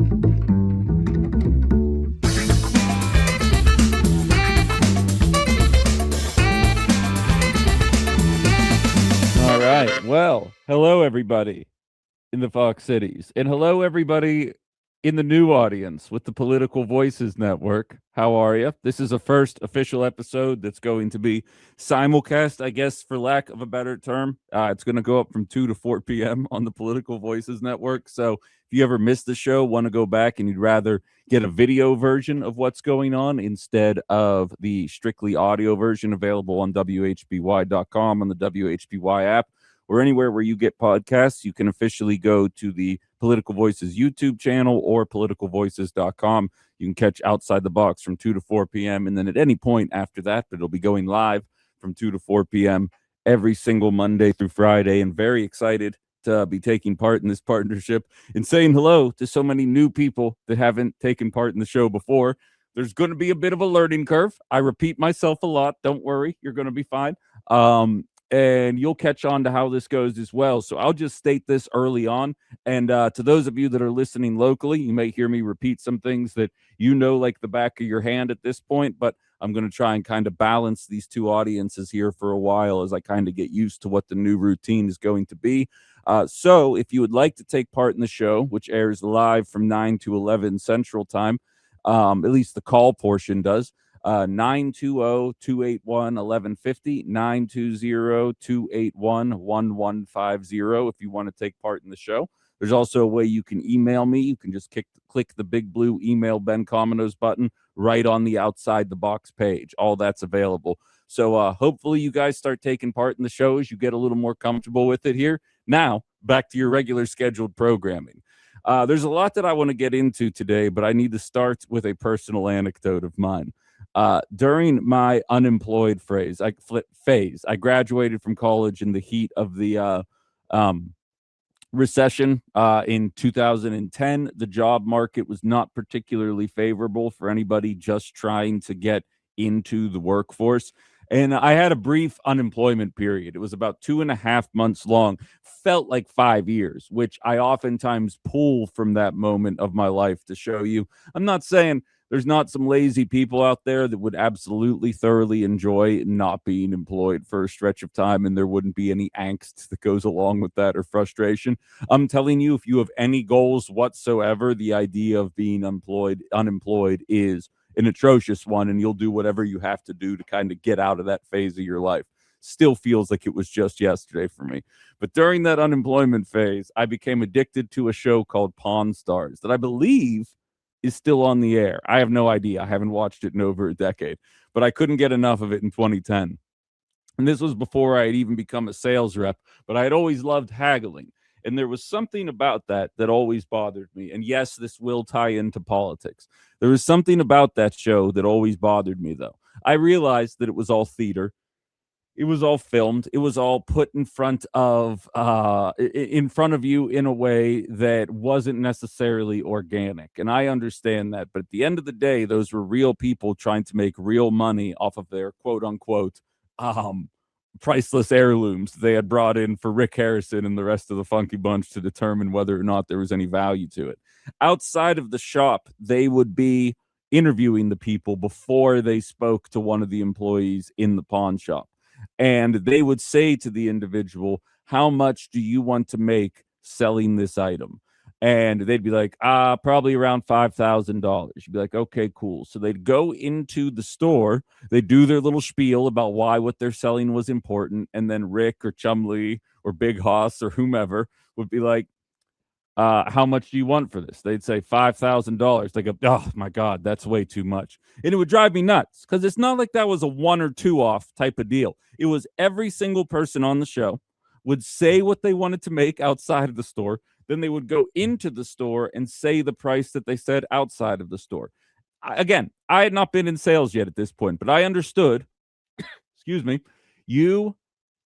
All right. Well, hello everybody in the Fox Cities, and hello everybody in the new audience with the Political Voices Network. How are you? This is a first official episode that's going to be simulcast, I guess, for lack of a better term. It's going to go up from 2 to 4 p.m. on the Political Voices Network. So if you ever missed the show, want to go back, and you'd rather get a video version of what's going on instead of the strictly audio version available on WHBY.com on the WHBY app, or anywhere where you get podcasts, you can officially go to the Political Voices YouTube channel or politicalvoices.com. You can catch Outside the Box from 2 to 4 p.m. And then at any point after that, but it'll be going live from 2 to 4 p.m. every single Monday through Friday. And very excited to be taking part in this partnership and saying hello to so many new people that haven't taken part in the show before. There's going to be a bit of a learning curve. I repeat myself a lot. Don't worry. You're going to be fine. And you'll catch on to how this goes as well. So I'll just state this early on. And to those of you that are listening locally, you may hear me repeat some things that you know like the back of your hand at this point, but I'm going to try and kind of balance these two audiences here for a while as I kind of get used to what the new routine is going to be. So if you would like to take part in the show, which airs live from 9 to 11 Central Time, at least the call portion does, 920-281-1150, 920-281-1150 if you want to take part in the show. There's also a way you can email me. You can just click the big blue email Ben Cominos button right on the Outside the Box page. All that's available. So hopefully you guys start taking part in the show as you get a little more comfortable with it here. Now, back to your regular scheduled programming. There's a lot that I want to get into today, but I need to start with a personal anecdote of mine. During my unemployed phase, I graduated from college in the heat of the recession in 2010. The job market was not particularly favorable for anybody just trying to get into the workforce. And I had a brief unemployment period. It was about 2.5 months long, felt like 5 years, which I oftentimes pull from that moment of my life to show you. I'm not saying there's not some lazy people out there that would absolutely thoroughly enjoy not being employed for a stretch of time, and there wouldn't be any angst that goes along with that or frustration. I'm telling you, if you have any goals whatsoever, the idea of being unemployed is an atrocious one, and you'll do whatever you have to do to kind of get out of that phase of your life. Still feels like it was just yesterday for me. But during that unemployment phase, I became addicted to a show called Pawn Stars that I believe is still on the air. I have no idea. I haven't watched it in over a decade, but I couldn't get enough of it in 2010. And this was before I had even become a sales rep, but I had always loved haggling. And there was something about that that always bothered me. And yes, this will tie into politics. There was something about that show that always bothered me, though. I realized that it was all theater. It was all filmed. It was all put in front of you in a way that wasn't necessarily organic. And I understand that. But at the end of the day, those were real people trying to make real money off of their quote unquote priceless heirlooms they had brought in for Rick Harrison and the rest of the Funky Bunch to determine whether or not there was any value to it. Outside of the shop, they would be interviewing the people before they spoke to one of the employees in the pawn shop. And they would say to the individual, how much do you want to make selling this item? And they'd be like, probably around $5,000. You'd be like, okay, cool. So they'd go into the store, they do their little spiel about why what they're selling was important. And then Rick or Chumley or Big Hoss or whomever would be like, how much do you want for this? They'd say $5,000. They go, oh my God, that's way too much. And it would drive me nuts because it's not like that was a 1 or 2 off type of deal. It was every single person on the show would say what they wanted to make outside of the store. Then they would go into the store and say the price that they said outside of the store. Again, I had not been in sales yet at this point, but I understood, excuse me, you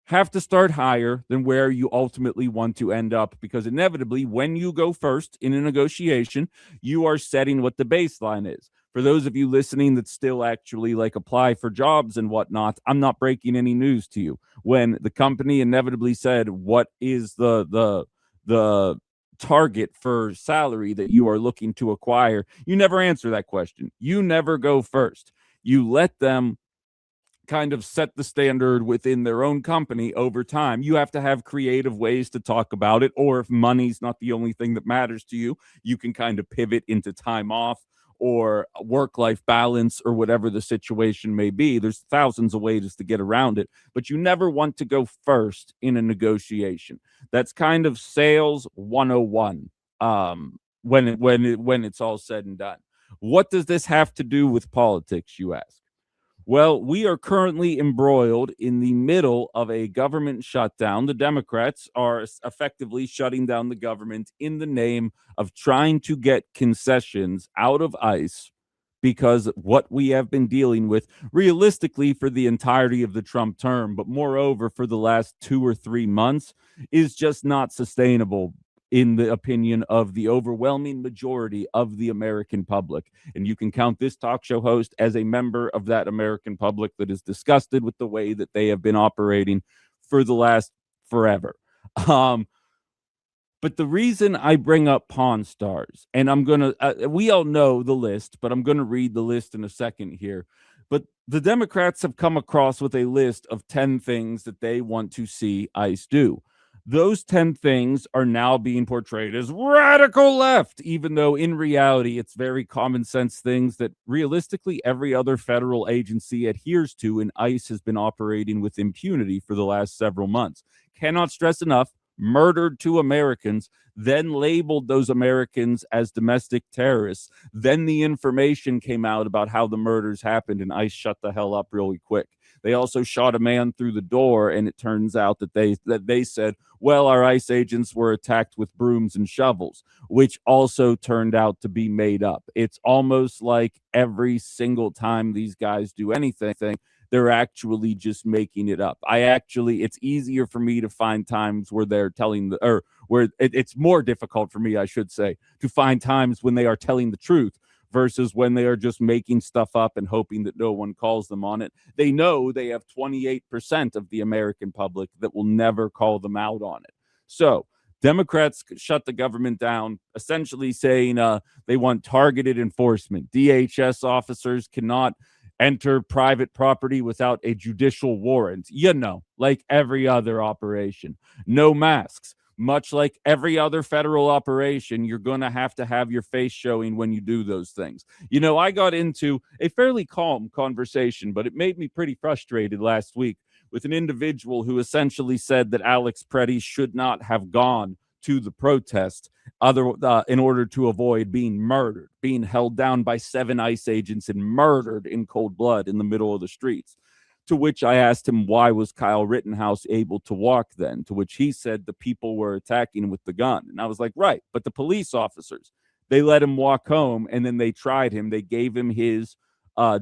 have to start higher than where you ultimately want to end up, because inevitably when you go first in a negotiation, you are setting what the baseline is. For those of you listening that still actually like apply for jobs and whatnot, I'm not breaking any news to you. When the company inevitably said, what is the target for salary that you are looking to acquire, you never answer that question. You never go first. You let them kind of set the standard within their own company over time. You have to have creative ways to talk about it, or if money's not the only thing that matters to you, you can kind of pivot into time off or work-life balance or whatever the situation may be. There's thousands of ways to get around it, but you never want to go first in a negotiation. That's kind of sales 101, when it's all said and done. What does this have to do with politics, you ask? Well, we are currently embroiled in the middle of a government shutdown. The Democrats are effectively shutting down the government in the name of trying to get concessions out of ICE, because what we have been dealing with realistically for the entirety of the Trump term, but moreover for the last 2 or 3 months, is just not sustainable in the opinion of the overwhelming majority of the American public. And you can count this talk show host as a member of that American public that is disgusted with the way that they have been operating for the last forever. Um, but the reason I bring up Pawn Stars, and I'm going to, we all know the list, but I'm going to read the list in a second here. But the Democrats have come across with a list of 10 things that they want to see ICE do. Those 10 things are now being portrayed as radical left, even though in reality, it's very common sense things that realistically every other federal agency adheres to, and ICE has been operating with impunity for the last several months. Cannot stress enough, murdered 2 Americans, then labeled those Americans as domestic terrorists. Then the information came out about how the murders happened, and ICE shut the hell up really quick. They also shot a man through the door, and it turns out that they said, well, our ICE agents were attacked with brooms and shovels, which also turned out to be made up. It's almost like every single time these guys do anything, they're actually just making it up. It's easier for me to find times where they're telling it's more difficult for me, I should say, to find times when they are telling the truth versus when they are just making stuff up and hoping that no one calls them on it. They know they have 28% of the American public that will never call them out on it. So Democrats shut the government down, essentially saying they want targeted enforcement. DHS officers cannot enter private property without a judicial warrant, like every other operation. No masks. Much like every other federal operation, you're going to have your face showing when you do those things. I got into a fairly calm conversation, but it made me pretty frustrated last week with an individual who essentially said that Alex Preddy should not have gone to the protest in order to avoid being murdered, being held down by 7 ICE agents and murdered in cold blood in the middle of the streets. To which I asked him, why was Kyle Rittenhouse able to walk then? To which he said the people were attacking with the gun. And I was like, right, but the police officers, they let him walk home, and then they tried him. They gave him his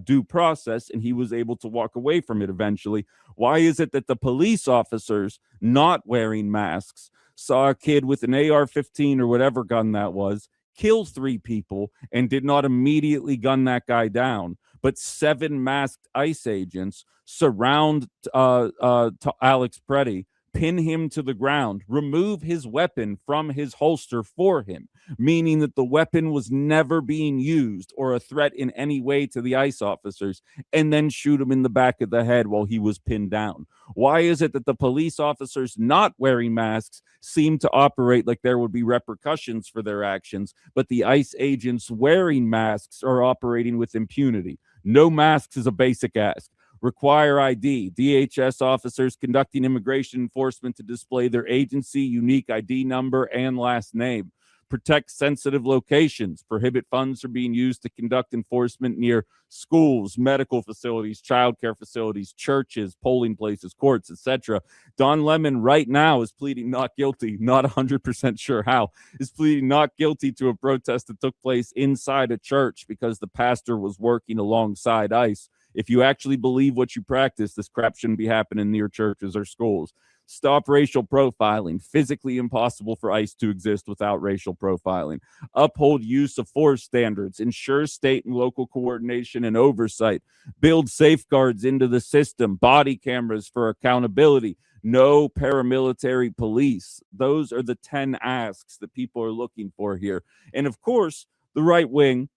due process, and he was able to walk away from it eventually. Why is it that the police officers not wearing masks saw a kid with an AR-15 or whatever gun that was kill 3 people and did not immediately gun that guy down, but 7 masked ICE agents surround Alex Preddy, pin him to the ground, remove his weapon from his holster for him, meaning that the weapon was never being used or a threat in any way to the ICE officers, and then shoot him in the back of the head while he was pinned down? Why is it that the police officers not wearing masks seem to operate like there would be repercussions for their actions, but the ICE agents wearing masks are operating with impunity? No masks is a basic ask. Require ID. DHS officers conducting immigration enforcement to display their agency, unique ID number, and last name. Protect sensitive locations. Prohibit funds from being used to conduct enforcement near schools, medical facilities, childcare facilities, churches, polling places, courts, etc. Don Lemon right now is pleading not guilty, not 100% sure how, is pleading not guilty to a protest that took place inside a church because the pastor was working alongside ICE. If you actually believe what you practice, this crap shouldn't be happening near churches or schools. Stop racial profiling. Physically impossible for ICE to exist without racial profiling. Uphold use of force standards. Ensure state and local coordination and oversight. Build safeguards into the system. Body cameras for accountability. No paramilitary police. Those are the 10 asks that people are looking for here. And of course, the right wing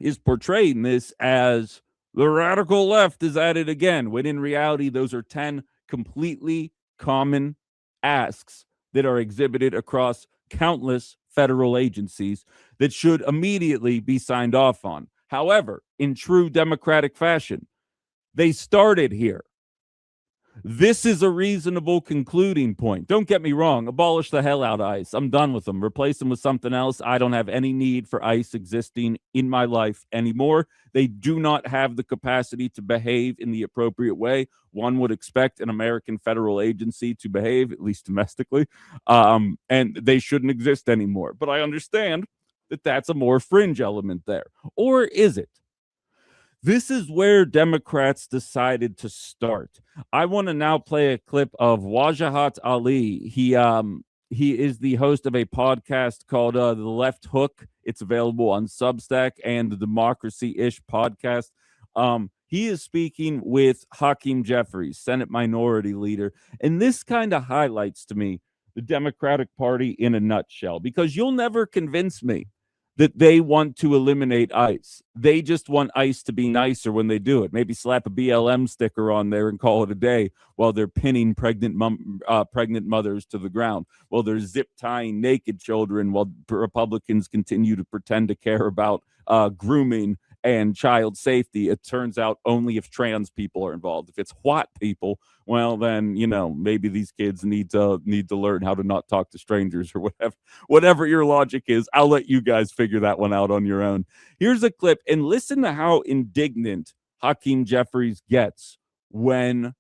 is portraying this as the radical left is at it again, when in reality, those are 10 completely common asks that are exhibited across countless federal agencies that should immediately be signed off on. However, in true democratic fashion, they started here. This is a reasonable concluding point. Don't get me wrong. Abolish the hell out of ICE. I'm done with them. Replace them with something else. I don't have any need for ICE existing in my life anymore. They do not have the capacity to behave in the appropriate way one would expect an American federal agency to behave, at least domestically, and they shouldn't exist anymore. But I understand that that's a more fringe element there. Or is it? This is where Democrats decided to start. I want to now play a clip of Wajahat Ali. He is the host of a podcast called The Left Hook. It's available on Substack and the Democracy-ish podcast. He is speaking with Hakeem Jeffries, Senate Minority Leader. And this kind of highlights to me the Democratic Party in a nutshell, because you'll never convince me that they want to eliminate ICE. They just want ICE to be nicer when they do it. Maybe slap a BLM sticker on there and call it a day while they're pinning pregnant mothers to the ground, while they're zip tying naked children, while Republicans continue to pretend to care about grooming and child safety. It turns out only if trans people are involved. If it's white people, well, then, you know, maybe these kids need to learn how to not talk to strangers or whatever your logic is. I'll let you guys figure that one out on your own. Here's a clip, and listen to how indignant Hakeem Jeffries gets when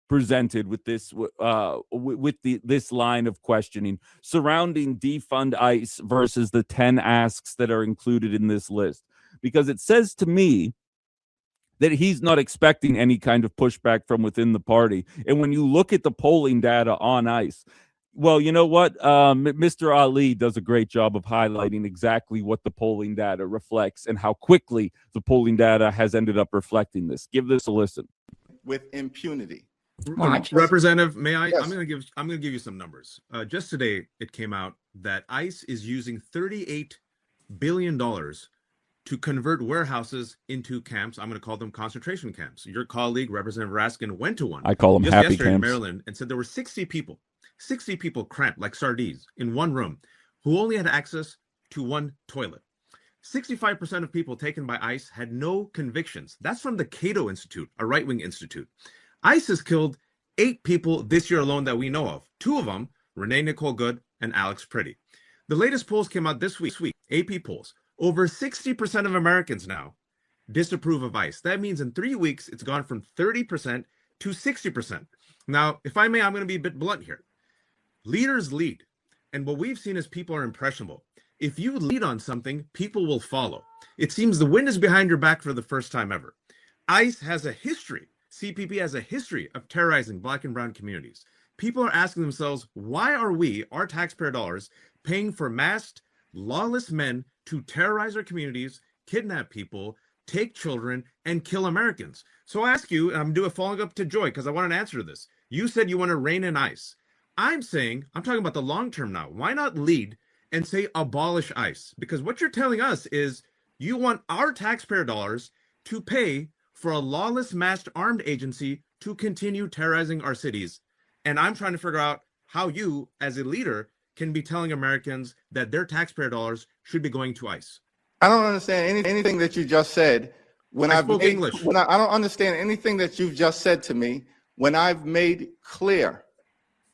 presented with this this line of questioning surrounding defund ICE versus the 10 asks that are included in this list. Because it says to me that he's not expecting any kind of pushback from within the party. And when you look at the polling data on ICE, well, you know what? Mr. Ali does a great job of highlighting exactly what the polling data reflects and how quickly the polling data has ended up reflecting this. Give this a listen. With impunity. Representative, may I? Yes. I'm going to give you some numbers. Just today, it came out that ICE is using $38 billion to convert warehouses into camps. I'm going to call them concentration camps. Your colleague, Representative Raskin, went to one. I call them just happy yesterday camps. In Maryland, and said there were 60 people cramped like sardines in one room who only had access to one toilet. 65% of people taken by ICE had no convictions. That's from the Cato Institute, a right-wing institute. ICE has killed 8 people this year alone that we know of. 2 of them, Renee Nicole Good and Alex Pretty. The latest polls came out this week, AP polls. Over 60% of Americans now disapprove of ICE. That means in 3 weeks, it's gone from 30% to 60%. Now, if I may, I'm going to be a bit blunt here. Leaders lead. And what we've seen is people are impressionable. If you lead on something, people will follow. It seems the wind is behind your back for the first time ever. ICE has a history. CPP has a history of terrorizing Black and brown communities. People are asking themselves, why are we, our taxpayer dollars, paying for masked, lawless men to terrorize our communities, kidnap people, take children, and kill Americans? So I ask you, and I'm doing a following up to Joy, because I want an answer to this. You said you want to rein in ICE. I'm talking about the long term now. Why not lead and say abolish ICE? Because what you're telling us is you want our taxpayer dollars to pay for a lawless masked armed agency to continue terrorizing our cities. And I'm trying to figure out how you, as a leader, can be telling Americans that their taxpayer dollars should be going to ICE. I don't understand anything that you just said. I spoke English. I don't understand anything that you've just said to me when I've made clear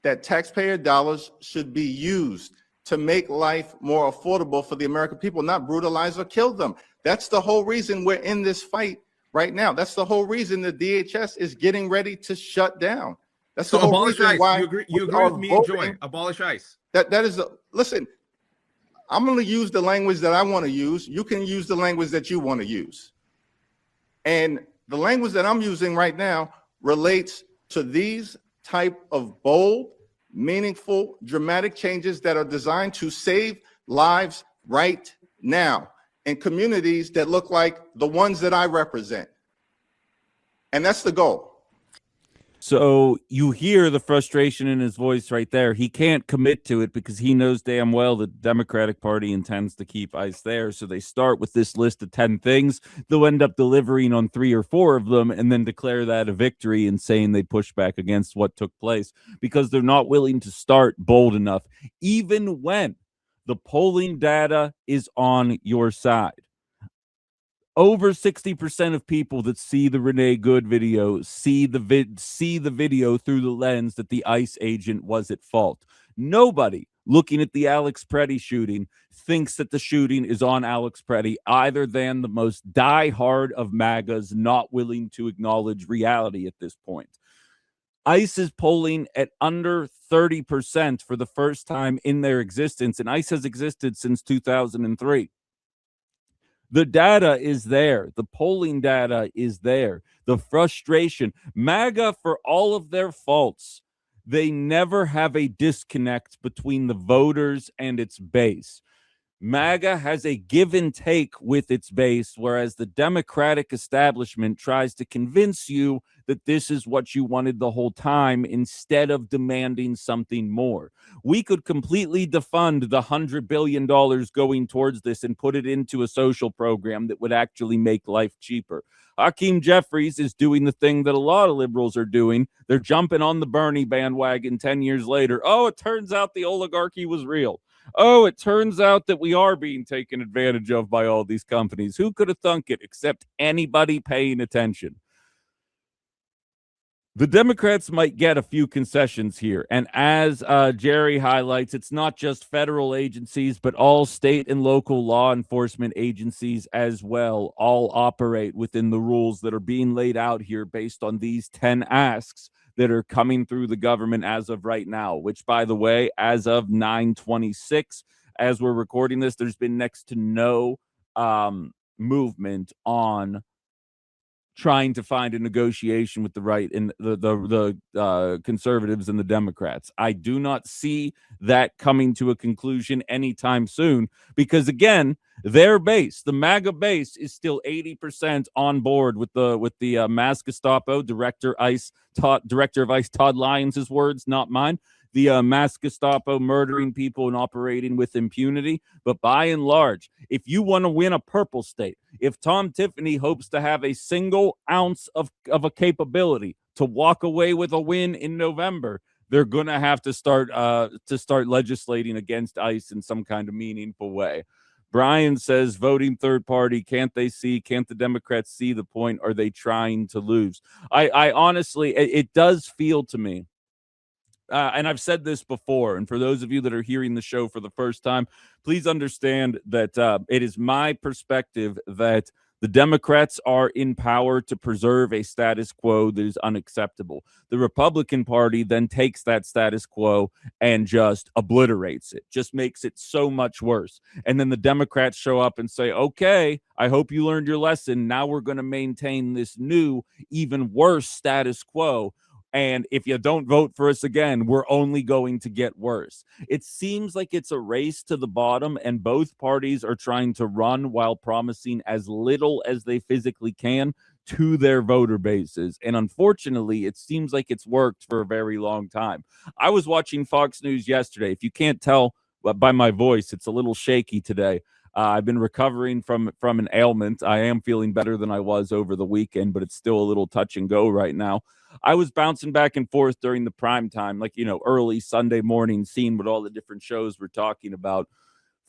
that taxpayer dollars should be used to make life more affordable for the American people, not brutalize or kill them. That's the whole reason we're in this fight right now. That's the whole reason the DHS is getting ready to shut down. That's the whole reason ICE. why you agree with me, Joy? Abolish ICE. That is listen. I'm going to use the language that I want to use. You can use the language that you want to use. And the language that I'm using right now relates to these type of bold, meaningful, dramatic changes that are designed to save lives right now in communities that look like the ones that I represent. And that's the goal. So you hear the frustration in his voice right there. He can't commit to it because he knows damn well the Democratic Party intends to keep ICE there. So they start with this list of 10 things. They'll end up delivering on 3 or 4 of them and then declare that a victory and saying they push back against what took place because they're not willing to start bold enough, even when the polling data is on your side. Over 60% of people that see the Renee Good video see the video through the lens that the ICE agent was at fault. Nobody looking at the Alex Preddy shooting thinks that the shooting is on Alex Preddy, either than the most diehard of MAGAs not willing to acknowledge reality at this point. ICE is polling at under 30% for the first time in their existence, and ICE has existed since 2003. The data is there. The polling data is there. The frustration. MAGA, for all of their faults, they never have a disconnect between the voters and its base. MAGA has a give and take with its base, whereas the Democratic establishment tries to convince you that this is what you wanted the whole time instead of demanding something more. We could completely defund the $100 billion going towards this and put it into a social program that would actually make life cheaper. Hakeem Jeffries is doing the thing that a lot of liberals are doing. They're jumping on the Bernie bandwagon 10 years later. Oh, it turns out the oligarchy was real. Oh, it turns out that we are being taken advantage of by all these companies. Who could have thunk it except anybody paying attention? The Democrats might get a few concessions here. And as Jerry highlights, it's not just federal agencies, but all state and local law enforcement agencies as well all operate within the rules that are being laid out here based on these 10 asks that are coming through the government as of right now, which, by the way, as of 9/26, as we're recording this, there's been next to no movement on trying to find a negotiation with the right and the conservatives and the Democrats. I do not see that coming to a conclusion anytime soon because, again, their base, the MAGA base, is still 80% on board with the mass Gestapo. Director of ICE Todd Lyons' words, not mine. The mass Gestapo murdering people and operating with impunity. But by and large, if you want to win a purple state, if Tom Tiffany hopes to have a single ounce of a capability to walk away with a win in November, they're going to have to start legislating against ICE in some kind of meaningful way. Brian says, voting third party, can't the Democrats see the point? Are they trying to lose? I honestly, it does feel to me, and I've said this before, and for those of you that are hearing the show for the first time, please understand that it is my perspective that the Democrats are in power to preserve a status quo that is unacceptable. The Republican Party then takes that status quo and just obliterates it, just makes it so much worse. And then the Democrats show up and say, okay, I hope you learned your lesson. Now we're going to maintain this new, even worse status quo. And if you don't vote for us again, we're only going to get worse. It seems like it's a race to the bottom, and both parties are trying to run while promising as little as they physically can to their voter bases. And unfortunately, it seems like it's worked for a very long time. I was watching Fox News yesterday. If you can't tell by my voice, it's a little shaky today. I've been recovering from an ailment. I am feeling better than I was over the weekend, but it's still a little touch and go right now. I was bouncing back and forth during the prime time, like, early Sunday morning, seeing what all the different shows were talking about.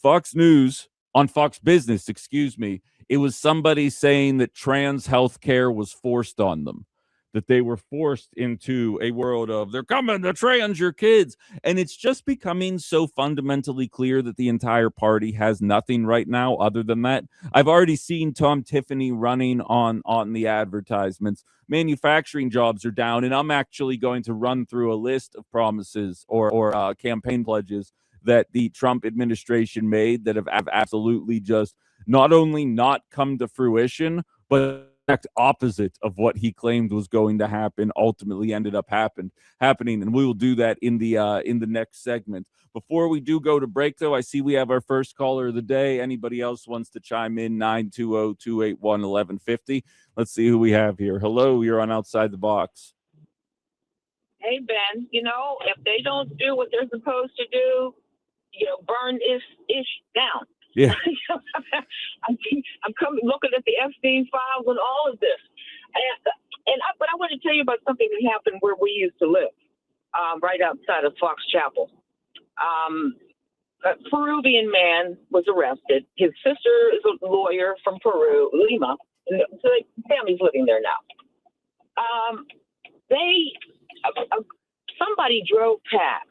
Fox News, on Fox Business, it was somebody saying that trans healthcare was forced on them, that they were forced into a world of, they're coming to trans your kids. And it's just becoming so fundamentally clear that the entire party has nothing right now other than that. I've already seen Tom Tiffany running on the advertisements. Manufacturing jobs are down, and I'm actually going to run through a list of promises or campaign pledges that the Trump administration made that have absolutely just not only not come to fruition, but exact opposite of what he claimed was going to happen ultimately ended up happening, and we will do that in the next segment. Before we do go to break, though, I see we have our first caller of the day. Anybody else wants to chime in? 920-281-1150. Let's see who we have here. Hello, you're on Outside the Box. Hey, Ben, if they don't do what they're supposed to do, burn ish down. Yeah. I'm coming looking at the Epstein files and all of this. But I want to tell you about something that happened where we used to live, right outside of Fox Chapel. A Peruvian man was arrested. His sister is a lawyer from Peru, Lima. So the family's living there now. Somebody drove past,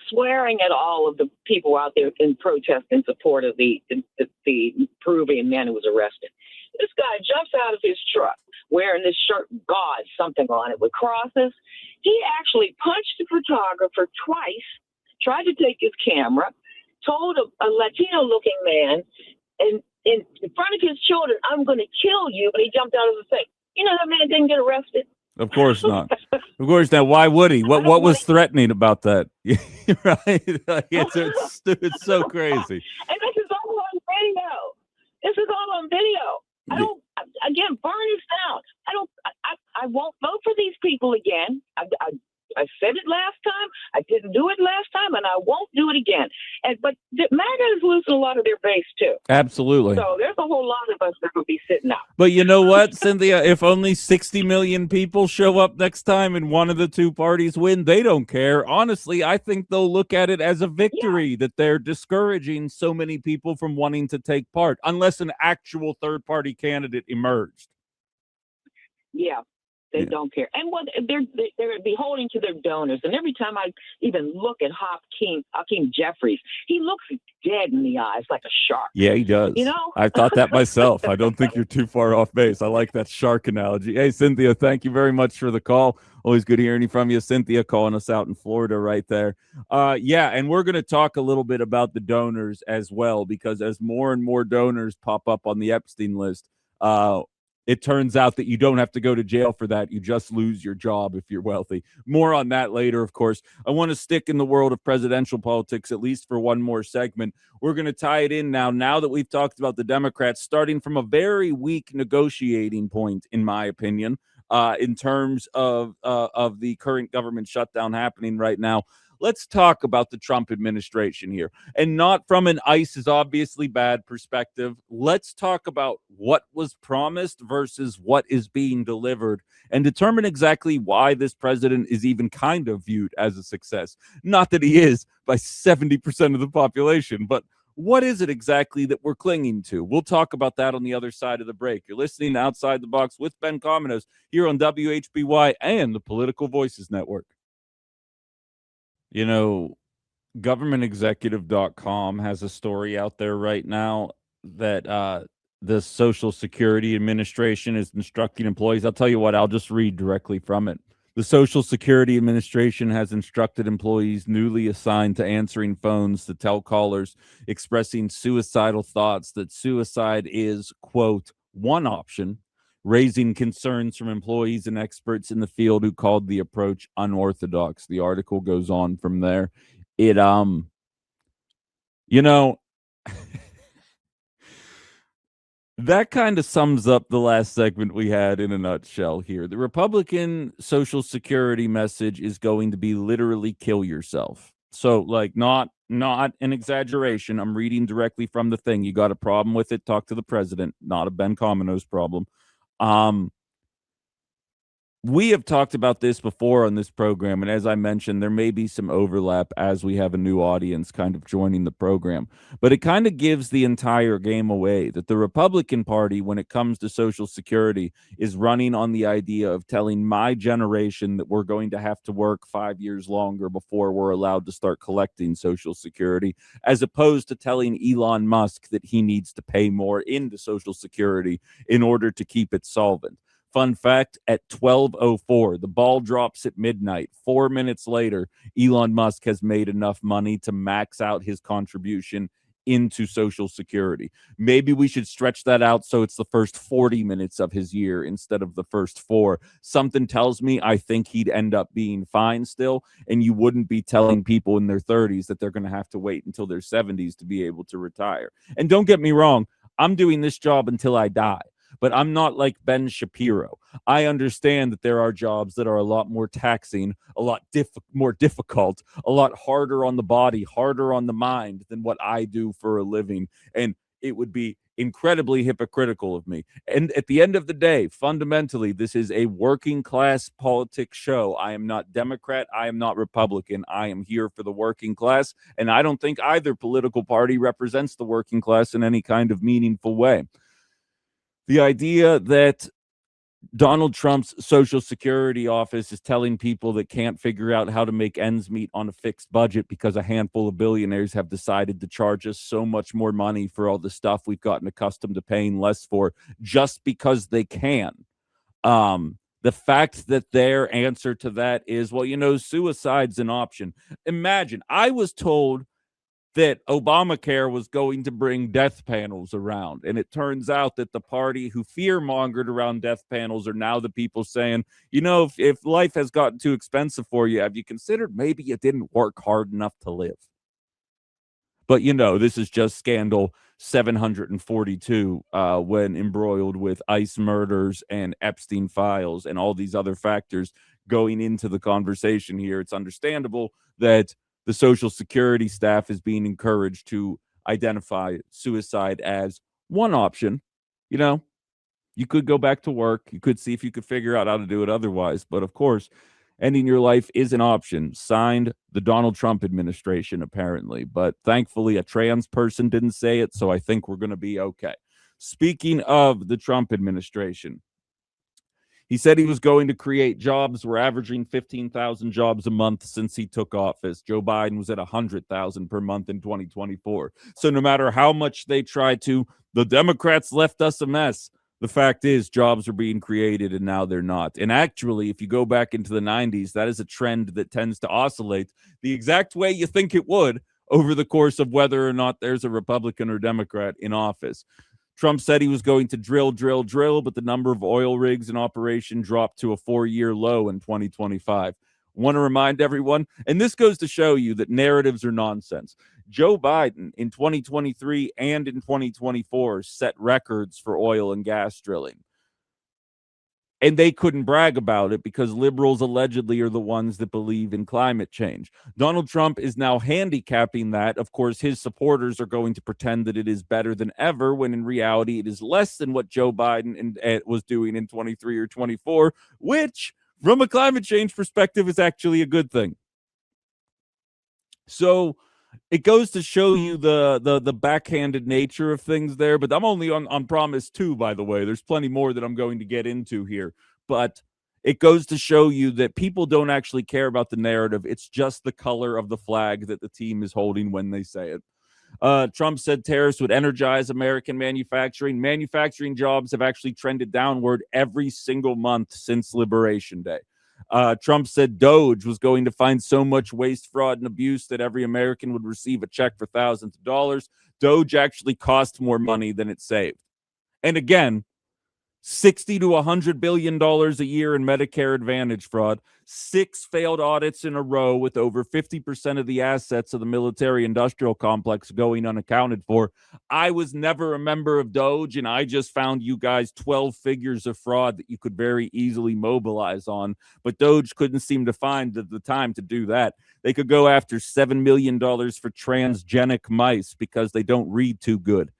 swearing at all of the people out there in protest in support of the Peruvian man who was arrested. This guy jumps out of his truck wearing this shirt, God, something on it with crosses. He actually punched the photographer twice, tried to take his camera, told a Latino-looking man in front of his children, "I'm going to kill you," but he jumped out of the thing. That man didn't get arrested. Of course not. Of course not. Why would he? What was threatening about that? Right? It's so crazy. And this is all on video. Again, burn this down. I won't vote for these people again. I said it last time. I didn't do it last time, and I won't do it again. But MAGA is losing a lot of their base too. Absolutely. So there's a whole lot of us that will be sitting out. But you know what, Cynthia? If only 60 million people show up next time and one of the two parties win, they don't care. Honestly, I think they'll look at it as a victory that they're discouraging so many people from wanting to take part, unless an actual third-party candidate emerged. Yeah. They don't care. And they're beholden to their donors. And every time I even look at Hakeem Jeffries, he looks dead in the eyes like a shark. Yeah, he does. I thought that myself. I don't think you're too far off base. I like that shark analogy. Hey, Cynthia, thank you very much for the call. Always good hearing from you. Cynthia calling us out in Florida right there. And we're going to talk a little bit about the donors as well, because as more and more donors pop up on the Epstein list, it turns out that you don't have to go to jail for that. You just lose your job if you're wealthy. More on that later, of course. I want to stick in the world of presidential politics, at least for one more segment. We're going to tie it in now that we've talked about the Democrats, starting from a very weak negotiating point, in my opinion, in terms of the current government shutdown happening right now. Let's talk about the Trump administration here, and not from an ICE is obviously bad perspective. Let's talk about what was promised versus what is being delivered, and determine exactly why this president is even kind of viewed as a success. Not that he is by 70% of the population, but what is it exactly that we're clinging to? We'll talk about that on the other side of the break. You're listening to Outside the Box with Ben Cominos here on WHBY and the Political Voices Network. Governmentexecutive.com has a story out there right now that the Social Security Administration is instructing employees. I'll tell you what, I'll just read directly from it. The Social Security Administration has instructed employees newly assigned to answering phones to tell callers expressing suicidal thoughts that suicide is, quote, one option, raising concerns from employees and experts in the field who called the approach unorthodox. The article goes on from there. It, that kind of sums up the last segment we had in a nutshell here. The Republican Social Security message is going to be literally kill yourself. So, not an exaggeration. I'm reading directly from the thing. You got a problem with it? Talk to the president. Not a Ben Cominos problem. We have talked about this before on this program, and as I mentioned, there may be some overlap as we have a new audience kind of joining the program. But it kind of gives the entire game away that the Republican Party, when it comes to Social Security, is running on the idea of telling my generation that we're going to have to work 5 years longer before we're allowed to start collecting Social Security, as opposed to telling Elon Musk that he needs to pay more into Social Security in order to keep it solvent. Fun fact, at 12:04, the ball drops at midnight. 4 minutes later, Elon Musk has made enough money to max out his contribution into Social Security. Maybe we should stretch that out so it's the first 40 minutes of his year instead of the first 4. Something tells me I think he'd end up being fine still, and you wouldn't be telling people in their 30s that they're going to have to wait until their 70s to be able to retire. And don't get me wrong, I'm doing this job until I die. But I'm not like Ben Shapiro. I understand that there are jobs that are a lot more taxing, a lot more difficult, a lot harder on the body, harder on the mind than what I do for a living. And it would be incredibly hypocritical of me. And at the end of the day, fundamentally, this is a working class politics show. I am not Democrat. I am not Republican. I am here for the working class. And I don't think either political party represents the working class in any kind of meaningful way. The idea that Donald Trump's Social Security office is telling people that can't figure out how to make ends meet on a fixed budget because a handful of billionaires have decided to charge us so much more money for all the stuff we've gotten accustomed to paying less for just because they can. The fact that their answer to that is, well, you know, suicide's an option. Imagine, I was told that Obamacare was going to bring death panels around. And it turns out that the party who fear-mongered around death panels are now the people saying, you know, if life has gotten too expensive for you, have you considered maybe you didn't work hard enough to live? But, you know, this is just scandal 742 when embroiled with ICE murders and Epstein files and all these other factors going into the conversation here. It's understandable that the Social Security staff is being encouraged to identify suicide as one option. You know, you could go back to work. You could see if you could figure out how to do it otherwise. But of course, ending your life is an option. Signed, the Donald Trump administration, apparently. But thankfully, a trans person didn't say it, so I think we're going to be okay. Speaking of the Trump administration, he said he was going to create jobs. We're averaging 15,000 jobs a month since he took office. Joe Biden was at 100,000 per month in 2024. So no matter how much they try to, the Democrats left us a mess. The fact is, jobs are being created and now they're not. And actually, if you go back into the 90s, that is a trend that tends to oscillate the exact way you think it would over the course of whether or not there's a Republican or Democrat in office. Trump said he was going to drill, but the number of oil rigs in operation dropped to a 4-year low in 2025. Want to remind everyone, and this goes to show you that narratives are nonsense. Joe Biden in 2023 and in 2024 set records for oil and gas drilling. And they couldn't brag about it because liberals allegedly are the ones that believe in climate change. Donald Trump is now handicapping that. Of course, his supporters are going to pretend that it is better than ever, when in reality it is less than what Joe Biden was doing in 23 or 24, which, from a climate change perspective, is actually a good thing. So it goes to show you the backhanded nature of things there, but I'm only on Promise 2, by the way. There's plenty more that I'm going to get into here, but it goes to show you that people don't actually care about the narrative. It's just the color of the flag that the team is holding when they say it. Trump said tariffs would energize American manufacturing. Manufacturing jobs have actually trended downward every single month since Liberation Day. Trump said Doge was going to find so much waste, fraud, and abuse that every American would receive a check for thousands of dollars. Doge actually cost more money than it saved. And again, $60 to $100 billion a year in Medicare Advantage fraud, 6 failed audits in a row with over 50% of the assets of the military-industrial complex going unaccounted for. I was never a member of Doge, and I just found you guys 12 figures of fraud that you could very easily mobilize on. But Doge couldn't seem to find the time to do that. They could go after $7 million for transgenic mice because they don't read too good.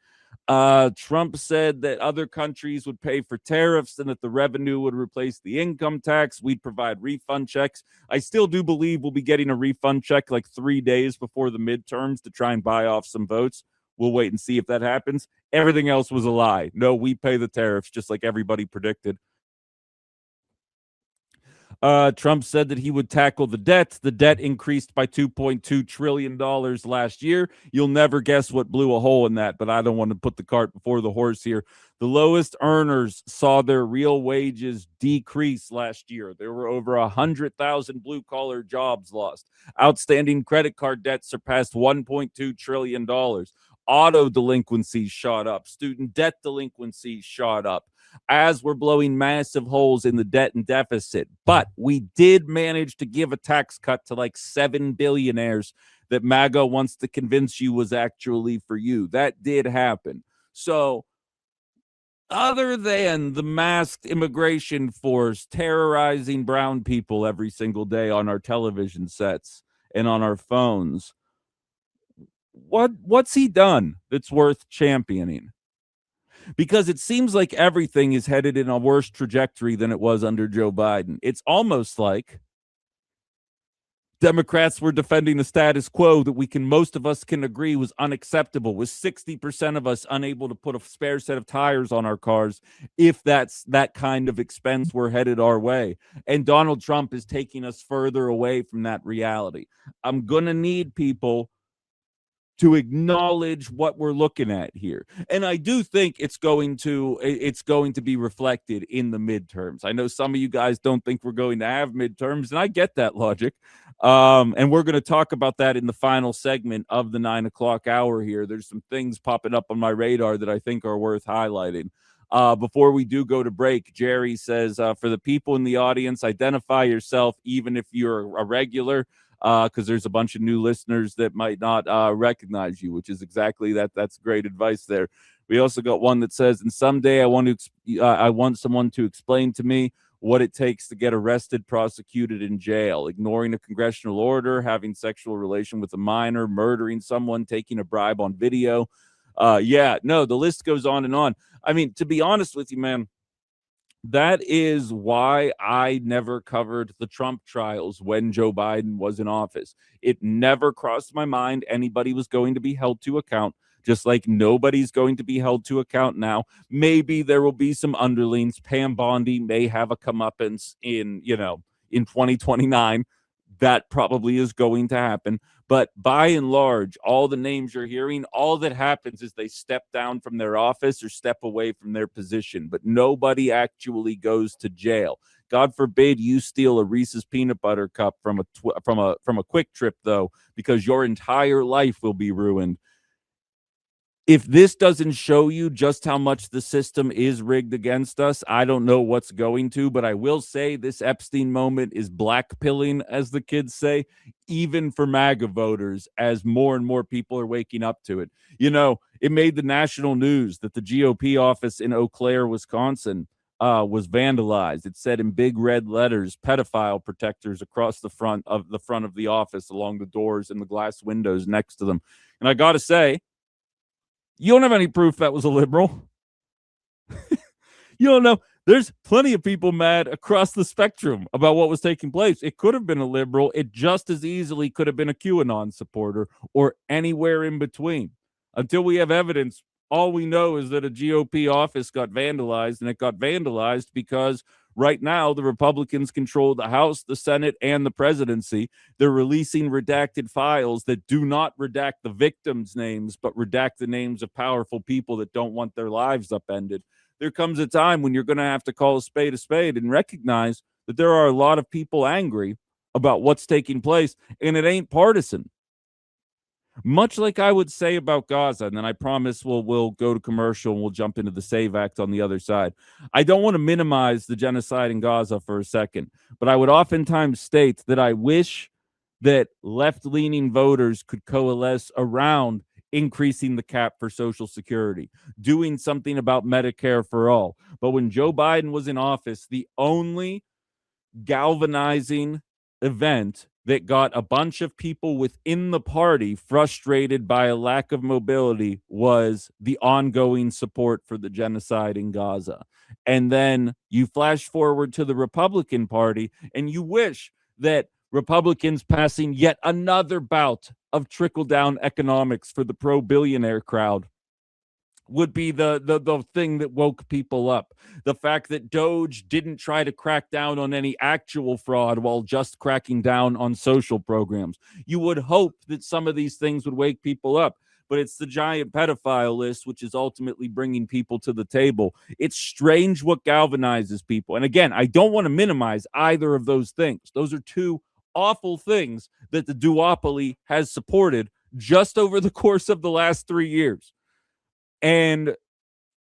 Trump said that other countries would pay for tariffs and that the revenue would replace the income tax. We'd provide refund checks. I still do believe we'll be getting a refund check like 3 days before the midterms to try and buy off some votes. We'll wait and see if that happens. Everything else was a lie. No, we pay the tariffs just like everybody predicted. Trump said that he would tackle the debt. The debt increased by $2.2 trillion last year. You'll never guess what blew a hole in that, but I don't want to put the cart before the horse here. The lowest earners saw their real wages decrease last year. There were over 100,000 blue-collar jobs lost. Outstanding credit card debt surpassed $1.2 trillion. auto delinquencies shot up, student debt delinquencies shot up, as we're blowing massive holes in the debt and deficit. But we did manage to give a tax cut to like 7 billionaires that MAGA wants to convince you was actually for you. That did happen. So other than the masked immigration force terrorizing brown people every single day on our television sets and on our phones, what's he done that's worth championing? Because it seems like everything is headed in a worse trajectory than it was under Joe Biden. It's almost like Democrats were defending a status quo that most of us can agree was unacceptable, with 60% of us unable to put a spare set of tires on our cars if that's that kind of expense were headed our way. And Donald Trump is taking us further away from that reality. I'm going to need people to acknowledge what we're looking at here. And I do think it's going to be reflected in the midterms. I know some of you guys don't think we're going to have midterms, and I get that logic. And we're going to talk about that in the final segment of the 9 o'clock hour here. There's some things popping up on my radar that I think are worth highlighting. Before we do go to break, Jerry says, for the people in the audience, identify yourself even if you're a regular, because there's a bunch of new listeners that might not recognize you, which is exactly that. That's great advice there. We also got one that says, and someday I want someone to explain to me what it takes to get arrested, prosecuted, in jail, ignoring a congressional order, having sexual relation with a minor, murdering someone, taking a bribe on video. The list goes on and on. I mean, to be honest with you, man, that is why I never covered the Trump trials when Joe Biden was in office. It never crossed my mind anybody was going to be held to account, just like nobody's going to be held to account now. Maybe there will be some underlings. Pam Bondi may have a comeuppance in 2029. That probably is going to happen. But by and large, all the names you're hearing, all that happens is they step down from their office or step away from their position, but nobody actually goes to jail. God forbid you steal a Reese's peanut butter cup from a Quick Trip, though, because your entire life will be ruined. If this doesn't show you just how much the system is rigged against us, I don't know what's going to, but I will say this Epstein moment is blackpilling, as the kids say, even for MAGA voters, as more and more people are waking up to it. It made the national news that the GOP office in Eau Claire, Wisconsin, was vandalized. It said in big red letters, pedophile protectors across the front of the office, along the doors and the glass windows next to them. And I got to say, you don't have any proof that was a liberal. You don't know. There's plenty of people mad across the spectrum about what was taking place. It could have been a liberal. It just as easily could have been a QAnon supporter or anywhere in between. Until we have evidence, all we know is that a GOP office got vandalized, and it got vandalized because right now the Republicans control the House, the Senate, and the presidency. They're releasing redacted files that do not redact the victims' names, but redact the names of powerful people that don't want their lives upended. There comes a time when you're going to have to call a spade and recognize that there are a lot of people angry about what's taking place, and it ain't partisan. Much like I would say about Gaza, and then I promise we'll go to commercial and we'll jump into the SAVE Act on the other side. I don't want to minimize the genocide in Gaza for a second, but I would oftentimes state that I wish that left-leaning voters could coalesce around increasing the cap for Social Security, doing something about Medicare for all. But when Joe Biden was in office, the only galvanizing event that got a bunch of people within the party frustrated by a lack of mobility was the ongoing support for the genocide in Gaza. And then you flash forward to the Republican Party, and you wish that Republicans passing yet another bout of trickle-down economics for the pro-billionaire crowd would be the thing that woke people up. The fact that Doge didn't try to crack down on any actual fraud while just cracking down on social programs. You would hope that some of these things would wake people up, but it's the giant pedophile list which is ultimately bringing people to the table. It's strange what galvanizes people. And again, I don't want to minimize either of those things. Those are two awful things that the duopoly has supported just over the course of the last 3 years. And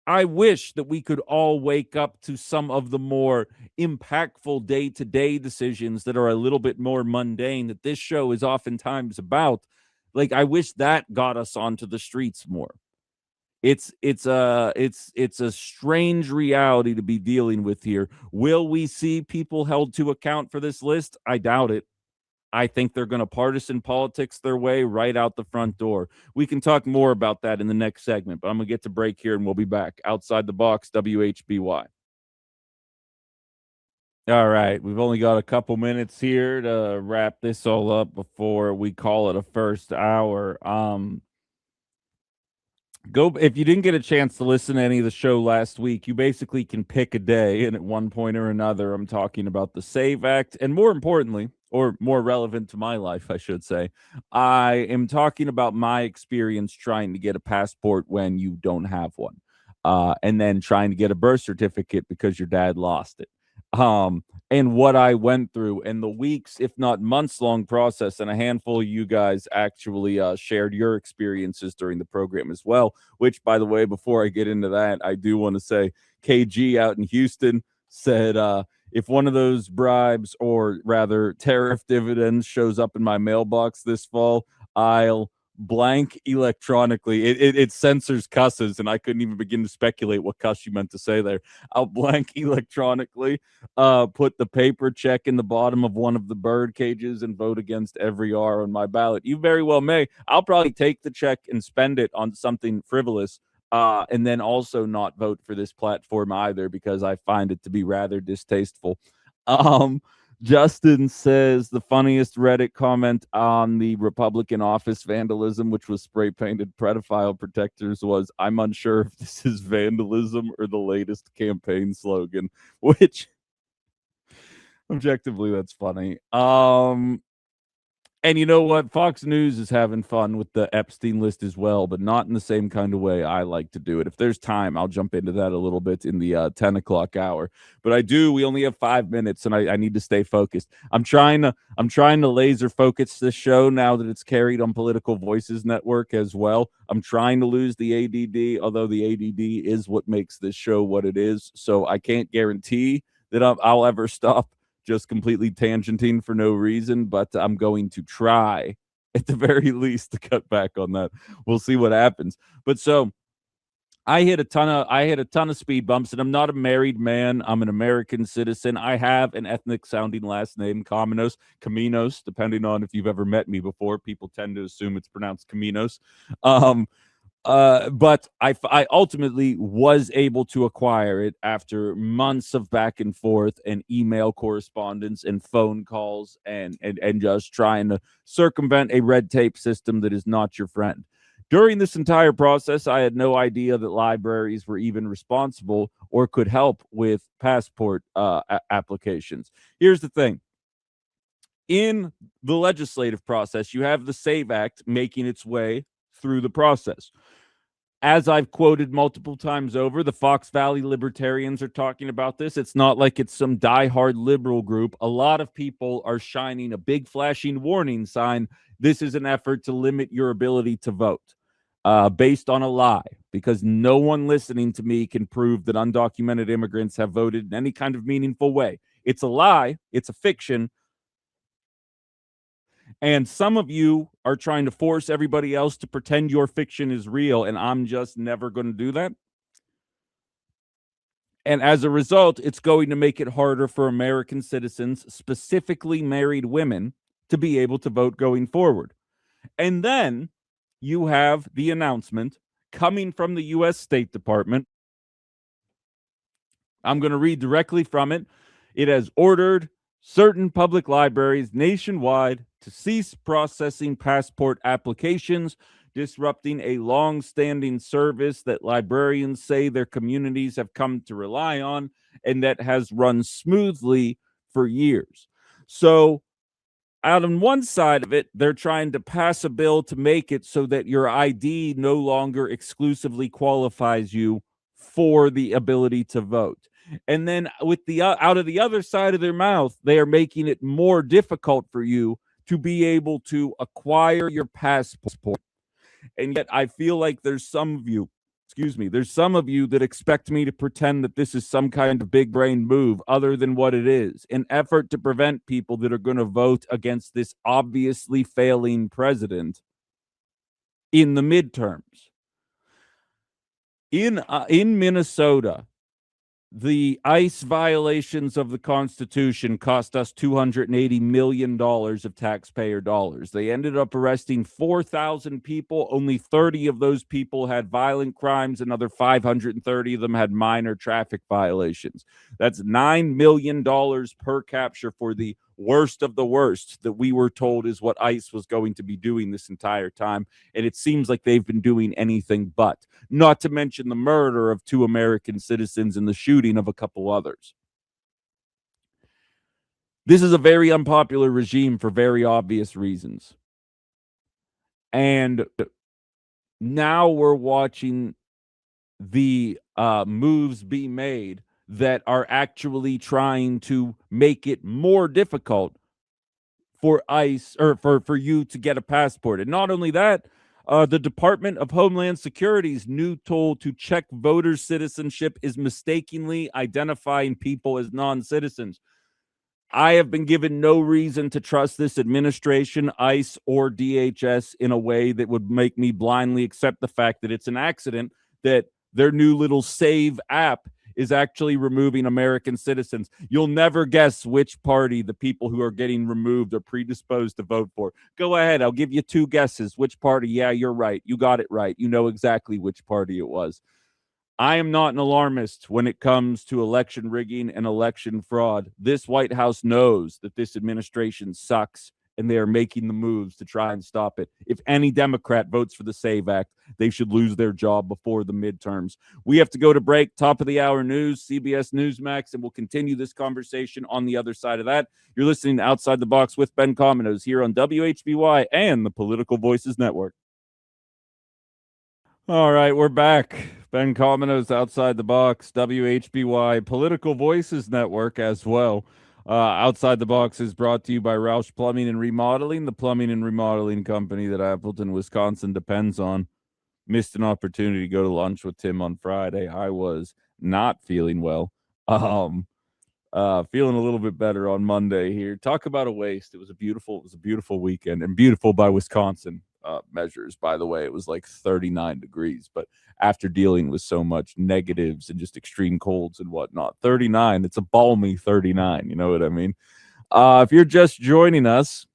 I wish that we could all wake up to some of the more impactful day-to-day decisions that are a little bit more mundane that this show is oftentimes about. Like, I wish that got us onto the streets more. It's a strange reality to be dealing with here. Will we see people held to account for this list? I doubt it. I think they're going to partisan politics their way right out the front door. We can talk more about that in the next segment, but I'm going to get to break here and we'll be back. Outside the Box, WHBY. All right, we've only got a couple minutes here to wrap this all up before we call it a first hour. Go if you didn't get a chance to listen to any of the show last week, you basically can pick a day, and at one point or another, I'm talking about the SAVE Act, and more importantly, or more relevant to my life, I should say, I am talking about my experience trying to get a passport when you don't have one, and then trying to get a birth certificate because your dad lost it. And what I went through and the weeks, if not months long process. And a handful of you guys actually shared your experiences during the program as well, which, by the way, before I get into that, I do want to say KG out in Houston said, if one of those bribes or rather tariff dividends shows up in my mailbox this fall, I'll blank electronically. It censors cusses, and I couldn't even begin to speculate what cuss you meant to say there. I'll blank electronically, put the paper check in the bottom of one of the bird cages, and vote against every R on my ballot. You very well may. I'll probably take the check and spend it on something frivolous, and then also not vote for this platform either because I find it to be rather distasteful. Justin says the funniest Reddit comment on the Republican office vandalism, which was spray painted pedophile protectors, was, I'm unsure if this is vandalism or the latest campaign slogan, which objectively, that's funny. And you know what? Fox News is having fun with the Epstein list as well, but not in the same kind of way I like to do it. If there's time, I'll jump into that a little bit in the 10 o'clock hour. But we only have 5 minutes, and I need to stay focused. I'm trying to laser focus this show now that it's carried on Political Voices Network as well. I'm trying to lose the ADD, although the ADD is what makes this show what it is. So I can't guarantee that I'll ever stop just completely tangenting for no reason, but I'm going to try at the very least to cut back on that. We'll see what happens. But so I hit a ton of speed bumps, and I'm not a married man. I'm an American citizen. I have an ethnic sounding last name, Cominos, depending on if you've ever met me before. People tend to assume it's pronounced Cominos. But I ultimately was able to acquire it after months of back and forth and email correspondence and phone calls and just trying to circumvent a red tape system that is not your friend. During this entire process, I had no idea that libraries were even responsible or could help with passport applications. Here's the thing. In the legislative process, you have the SAVE Act making its way through the process. As I've quoted multiple times over, the Fox Valley libertarians are talking about this. It's not like it's some diehard liberal group. A lot of people are shining a big flashing warning sign. This is an effort to limit your ability to vote based on a lie, because no one listening to me can prove that undocumented immigrants have voted in any kind of meaningful way. It's a lie. It's a fiction. And some of you are trying to force everybody else to pretend your fiction is real, and I'm just never going to do that. And as a result, it's going to make it harder for American citizens, specifically married women, to be able to vote going forward. And then you have the announcement coming from the U.S. State Department. I'm going to read directly from it. It has ordered certain public libraries nationwide to cease processing passport applications, disrupting a long-standing service that librarians say their communities have come to rely on and that has run smoothly for years. So out on one side of it, they're trying to pass a bill to make it so that your ID no longer exclusively qualifies you for the ability to vote. And then with the out of the other side of their mouth, they are making it more difficult for you to be able to acquire your passport. And yet I feel like there's some of you that expect me to pretend that this is some kind of big brain move other than what it is, an effort to prevent people that are going to vote against this obviously failing president in the midterms. In Minnesota, the ICE violations of the Constitution cost us $280 million of taxpayer dollars. They ended up arresting 4,000 people. Only 30 of those people had violent crimes. Another 530 of them had minor traffic violations. That's $9 million per capture for the worst of the worst that we were told is what ICE was going to be doing this entire time. And it seems like they've been doing anything but, not to mention the murder of 2 American citizens and the shooting of a couple others. This is a very unpopular regime for very obvious reasons. And now we're watching the moves be made that are actually trying to make it more difficult for ICE or for you to get a passport. And not only that, the Department of Homeland Security's new tool to check voter citizenship is mistakenly identifying people as non-citizens. I have been given no reason to trust this administration, ICE, or DHS in a way that would make me blindly accept the fact that it's an accident that their new little Save app is actually removing American citizens. You'll never guess which party the people who are getting removed are predisposed to vote for. Go ahead. I'll give you 2 guesses. Which party? Yeah, you're right. You got it right. You know exactly which party it was. I am not an alarmist when it comes to election rigging and election fraud. This White House knows that this administration sucks, and they are making the moves to try and stop it. If any Democrat votes for the SAVE Act, they should lose their job before the midterms. We have to go to break. Top of the hour news, CBS Newsmax, and we'll continue this conversation on the other side of that. You're listening to Outside the Box with Ben Cominos here on WHBY and the Political Voices Network. All right, we're back. Ben Cominos, Outside the Box, WHBY, Political Voices Network as well. Outside the Box is brought to you by Roush Plumbing and Remodeling, the plumbing and remodeling company that Appleton, Wisconsin depends on. Missed an opportunity to go to lunch with Tim on Friday. I was not feeling well. Feeling a little bit better on Monday here. Talk about a waste. It was a beautiful weekend, and beautiful by Wisconsin measures, by the way. It was like 39 degrees, but after dealing with so much negatives and just extreme colds and whatnot, 39, it's a balmy 39, you know what I mean? If you're just joining us,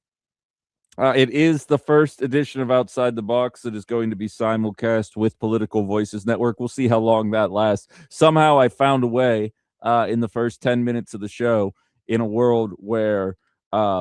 it is the first edition of Outside the Box that is going to be simulcast with Political Voices Network. We'll see how long that lasts. Somehow I found a way in the first 10 minutes of the show, in a world where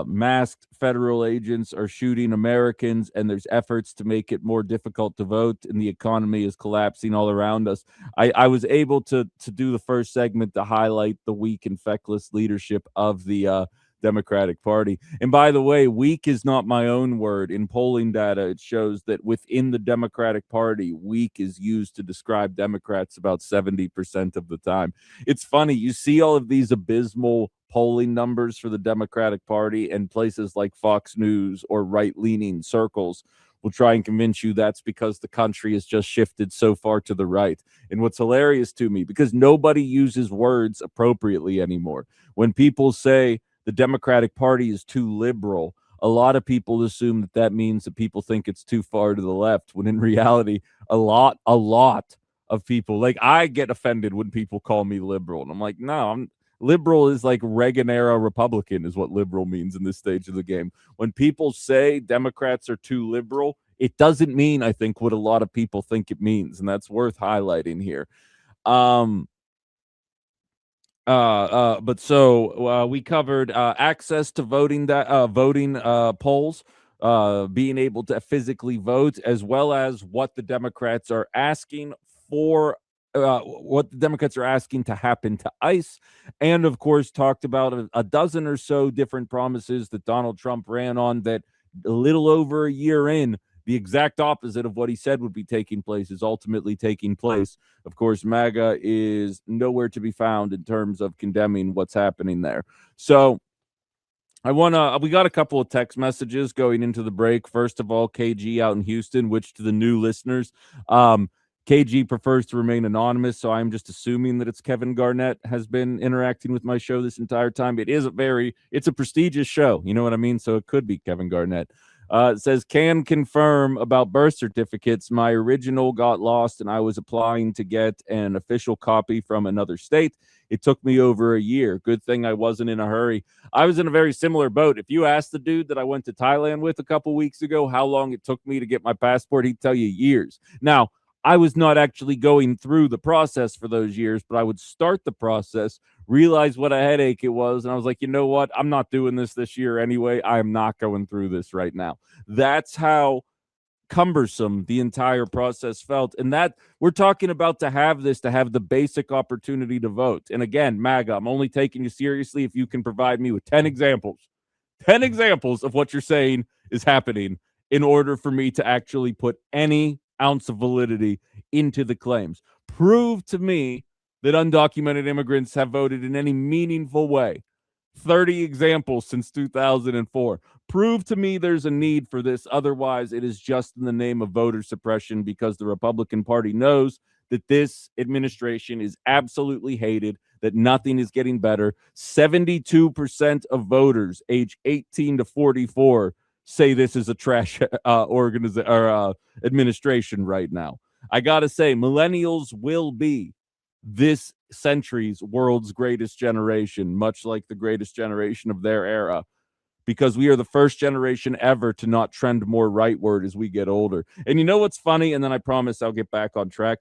masked federal agents are shooting Americans and there's efforts to make it more difficult to vote and the economy is collapsing all around us. I was able to do the first segment to highlight the weak and feckless leadership of the Democratic Party. And by the way, weak is not my own word. In polling data, it shows that within the Democratic Party, weak is used to describe Democrats about 70% of the time. It's funny. You see all of these abysmal polling numbers for the Democratic Party, and places like Fox News or right-leaning circles will try and convince you that's because the country has just shifted so far to the right. And what's hilarious to me, because nobody uses words appropriately anymore. When people say the Democratic Party is too liberal, a lot of people assume that that means that people think it's too far to the left, when in reality, a lot of people, like, I get offended when people call me liberal. And I'm like, no, liberal is like Reagan-era Republican is what liberal means in this stage of the game. When people say Democrats are too liberal, it doesn't mean, I think, what a lot of people think it means. And that's worth highlighting here. But so we covered access to voting polls, being able to physically vote, as well as what the Democrats are asking for, what the Democrats are asking to happen to ICE, and of course talked about a dozen or so different promises that Donald Trump ran on that a little over a year in, the exact opposite of what he said would be taking place is ultimately taking place. Of course, MAGA is nowhere to be found in terms of condemning what's happening there. So We got a couple of text messages going into the break. First of all, KG out in Houston, which to the new listeners, KG prefers to remain anonymous, so I'm just assuming that it's Kevin Garnett has been interacting with my show this entire time. It's a prestigious show, you know what I mean? So it could be Kevin Garnett. It says, can confirm about birth certificates. My original got lost and I was applying to get an official copy from another state. It took me over a year. Good thing I wasn't in a hurry. I was in a very similar boat. If you asked the dude that I went to Thailand with a couple weeks ago how long it took me to get my passport, he'd tell you years. Now, I was not actually going through the process for those years, but I would start the process, realize what a headache it was, and I was like, you know what? I'm not doing this year anyway. I am not going through this right now. That's how cumbersome the entire process felt. And that we're talking about to have the basic opportunity to vote. And again, MAGA, I'm only taking you seriously if you can provide me with 10 examples of what you're saying is happening in order for me to actually put any ounce of validity into the claims. Prove to me that undocumented immigrants have voted in any meaningful way. 30 examples since 2004. Prove to me there's a need for this. Otherwise, it is just in the name of voter suppression, because the Republican Party knows that this administration is absolutely hated, that nothing is getting better. 72% of voters age 18 to 44 say this is a trash administration right now. I got to say, millennials will be this century's world's greatest generation, much like the greatest generation of their era, because we are the first generation ever to not trend more rightward as we get older. And you know what's funny? And then I promise I'll get back on track.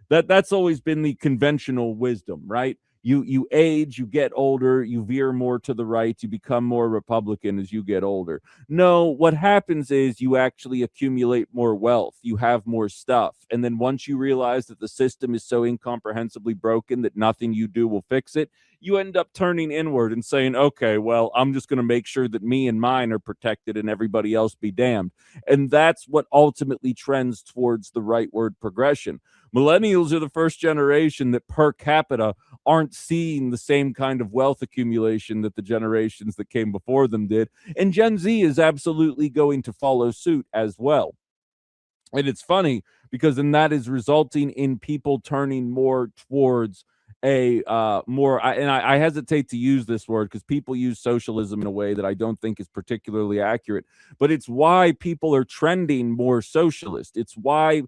That's always been the conventional wisdom, right? You age, you get older, you veer more to the right, you become more Republican as you get older. No, what happens is you actually accumulate more wealth, you have more stuff, and then once you realize that the system is so incomprehensibly broken that nothing you do will fix it, you end up turning inward and saying, okay, well, I'm just going to make sure that me and mine are protected and everybody else be damned. And that's what ultimately trends towards the rightward progression. Millennials are the first generation that per capita aren't seeing the same kind of wealth accumulation that the generations that came before them did. And Gen Z is absolutely going to follow suit as well. And it's funny because then that is resulting in people turning more towards I hesitate to use this word because people use socialism in a way that I don't think is particularly accurate, but it's why people are trending more socialist. It's why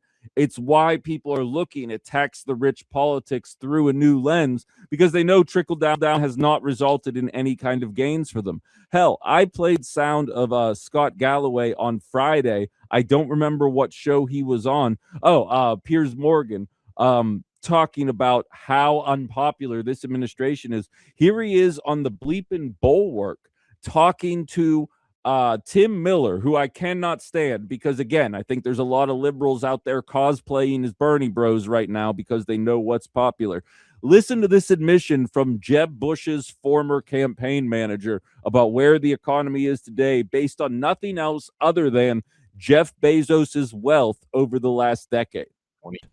people are looking at tax the rich politics through a new lens, because they know trickle down has not resulted in any kind of gains for them. Hell, I played sound of Scott Galloway on Friday. I don't remember what show he was on. Piers Morgan. Talking about how unpopular this administration is. Here he is on the bleeping Bulwark talking to Tim Miller, who I cannot stand, because again, I think there's a lot of liberals out there cosplaying as Bernie bros right now because they know what's popular. Listen to this admission from Jeb Bush's former campaign manager about where the economy is today based on nothing else other than Jeff Bezos's wealth over the last decade.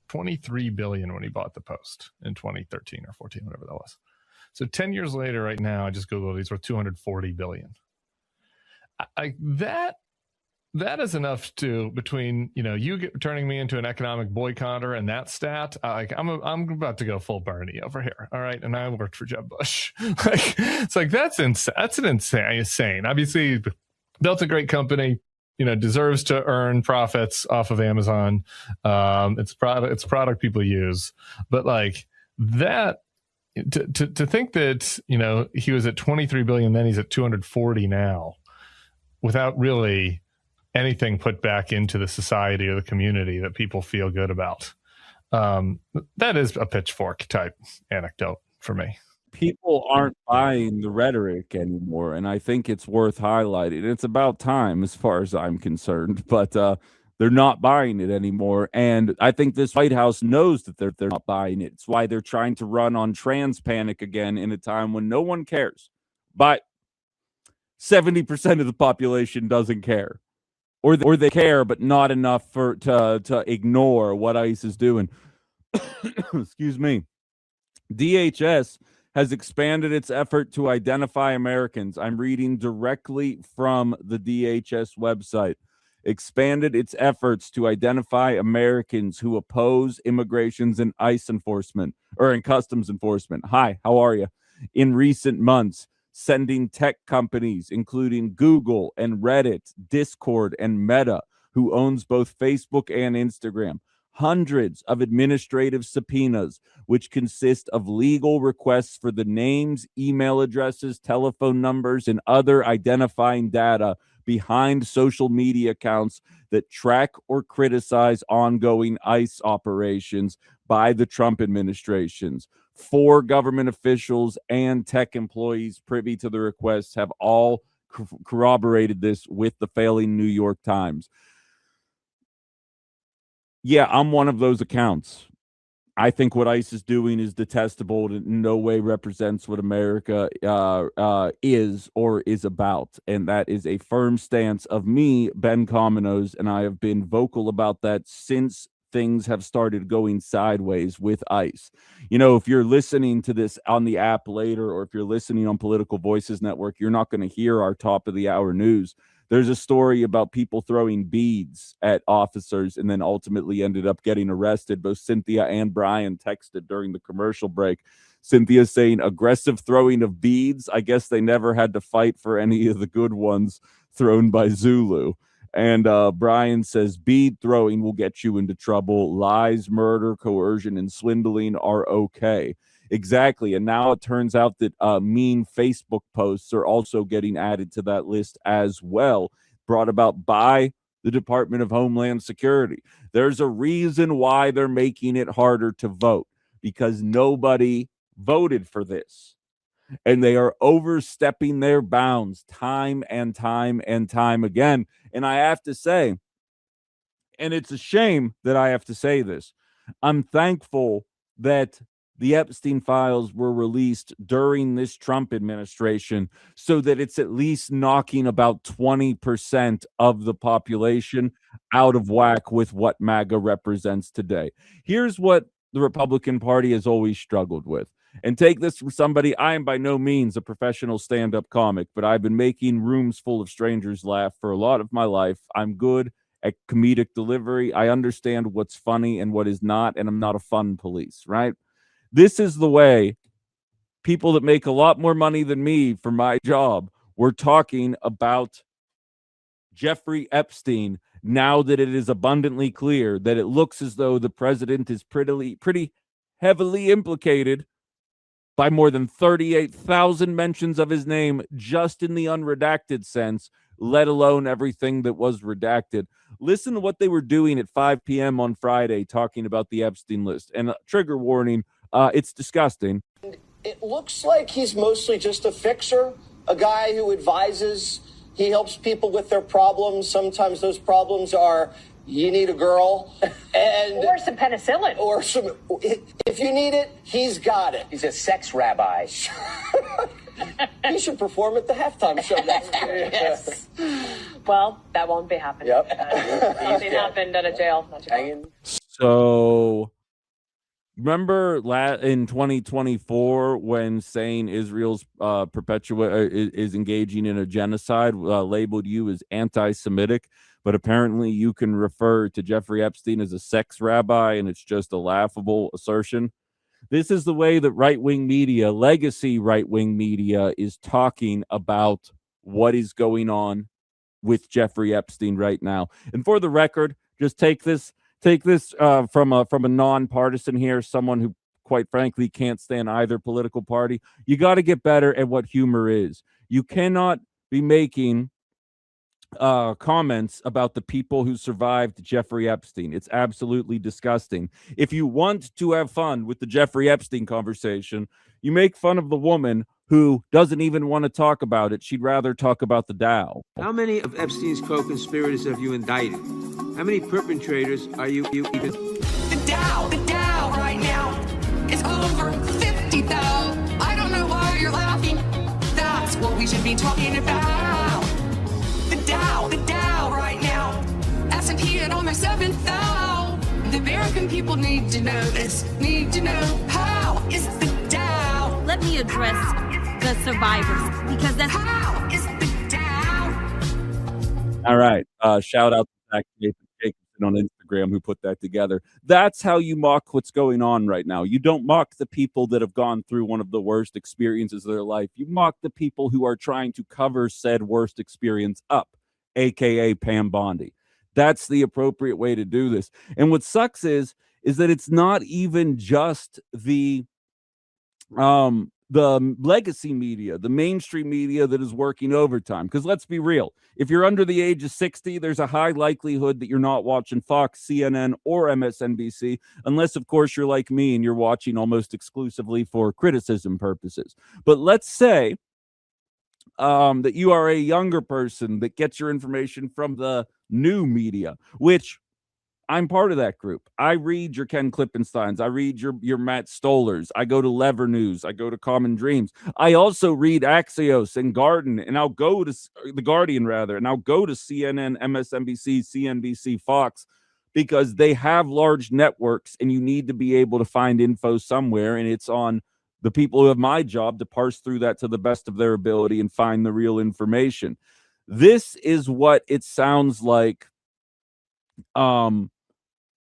23 billion when he bought the Post in 2013 or 14, whatever that was. So 10 years later, right now, I just Googled, he's worth 240 billion. That is enough to, between you turning me into an economic boycotter and that stat, I'm about to go full Bernie over here. All right, and I worked for Jeb Bush. That's insane. Obviously, built a great company. Deserves to earn profits off of Amazon. It's product people use, but that to think that he was at 23 billion, then he's at 240 now, without really anything put back into the society or the community that people feel good about. That is a pitchfork type anecdote for me. People aren't buying the rhetoric anymore, and I think it's worth highlighting. It's about time, as far as I'm concerned, but they're not buying it anymore, and I think this White House knows that they're not buying it. It's why they're trying to run on trans panic again in a time when no one cares, but 70% of the population doesn't care, or they care, but not enough to ignore what ICE is doing. Excuse me. DHS has expanded its effort to identify Americans. I'm reading directly from the DHS website. Expanded its efforts to identify Americans who oppose immigrations and ICE enforcement or in customs enforcement. Hi, how are you? In recent months, sending tech companies, including Google and Reddit, Discord, and Meta, who owns both Facebook and Instagram, hundreds of administrative subpoenas, which consist of legal requests for the names, email addresses, telephone numbers, and other identifying data behind social media accounts that track or criticize ongoing ICE operations by the Trump administrations. 4 government officials and tech employees privy to the requests have all corroborated this with the failing New York Times. Yeah, I'm one of those accounts. I think what ICE is doing is detestable. It in no way represents what America is or is about. And that is a firm stance of me, Ben Cominos, and I have been vocal about that since things have started going sideways with ICE. You know, if you're listening to this on the app later, or if you're listening on Political Voices Network, you're not going to hear our top of the hour news. There's a story about people throwing beads at officers and then ultimately ended up getting arrested. Both Cynthia and Brian texted during the commercial break. Cynthia saying aggressive throwing of beads. I guess they never had to fight for any of the good ones thrown by Zulu. And Brian says bead throwing will get you into trouble. Lies, murder, coercion, and swindling are okay. Exactly. And now it turns out that mean Facebook posts are also getting added to that list as well, brought about by the Department of Homeland Security. There's a reason why they're making it harder to vote, because nobody voted for this. And they are overstepping their bounds time and time and time again. And I have to say, and it's a shame that I have to say this, I'm thankful that the Epstein files were released during this Trump administration so that it's at least knocking about 20% of the population out of whack with what MAGA represents today. Here's what the Republican Party has always struggled with. And take this from somebody, I am by no means a professional stand-up comic, but I've been making rooms full of strangers laugh for a lot of my life. I'm good at comedic delivery. I understand what's funny and what is not, and I'm not a fun police, right? This is the way people that make a lot more money than me for my job were talking about Jeffrey Epstein, now that it is abundantly clear that it looks as though the president is pretty heavily implicated by more than 38,000 mentions of his name just in the unredacted sense, let alone everything that was redacted. Listen to what they were doing at 5 p.m. on Friday talking about the Epstein list. And trigger warning, it's disgusting. It looks like he's mostly just a fixer, a guy who advises. He helps people with their problems. Sometimes those problems are, you need a girl. Or some penicillin. Or some, if you need it, he's got it. He's a sex rabbi. He should perform at the halftime show. Yes. Well, that won't be happening. Yep. Something happened at a jail. So remember in 2024 when saying Israel's is engaging in a genocide labeled you as anti-Semitic, but apparently you can refer to Jeffrey Epstein as a sex rabbi and it's just a laughable assertion. This is the way that right-wing media, legacy right-wing media, is talking about what is going on with Jeffrey Epstein right now. And for the record, just take this from a nonpartisan here, someone who quite frankly can't stand either political party. You got to get better at what humor is. You cannot be making comments about the people who survived Jeffrey Epstein. It's absolutely disgusting. If you want to have fun with the Jeffrey Epstein conversation, you make fun of the woman who doesn't even want to talk about it. She'd rather talk about the Dow. How many of Epstein's co-conspirators have you indicted? How many perpetrators are you even? The Dow right now is over 50,000. I don't know why you're laughing. That's what we should be talking about. The Dow right now. S&P at almost 7,000. The American people need to know this. Need to know how is the Dow. Let me address the survivors, because that's How is the down? All right. Shout out to Zach Jacobson on Instagram who put that together. That's how you mock what's going on right now. You don't mock the people that have gone through one of the worst experiences of their life. You mock the people who are trying to cover said worst experience up, aka Pam Bondi. That's the appropriate way to do this. And what sucks is that it's not even just the legacy media, the mainstream media that is working overtime. Because let's be real, if you're under the age of 60, there's a high likelihood that you're not watching Fox, CNN, or MSNBC, unless, of course, you're like me and you're watching almost exclusively for criticism purposes. But let's say that you are a younger person that gets your information from the new media, which I'm part of that group. I read your Ken Klippensteins. I read your Matt Stollers. I go to Lever News. I go to Common Dreams. I also read Axios and Garden, and I'll go to The Guardian, rather, and I'll go to CNN, MSNBC, CNBC, Fox, because they have large networks, and you need to be able to find info somewhere, and it's on the people who have my job to parse through that to the best of their ability and find the real information. This is what it sounds like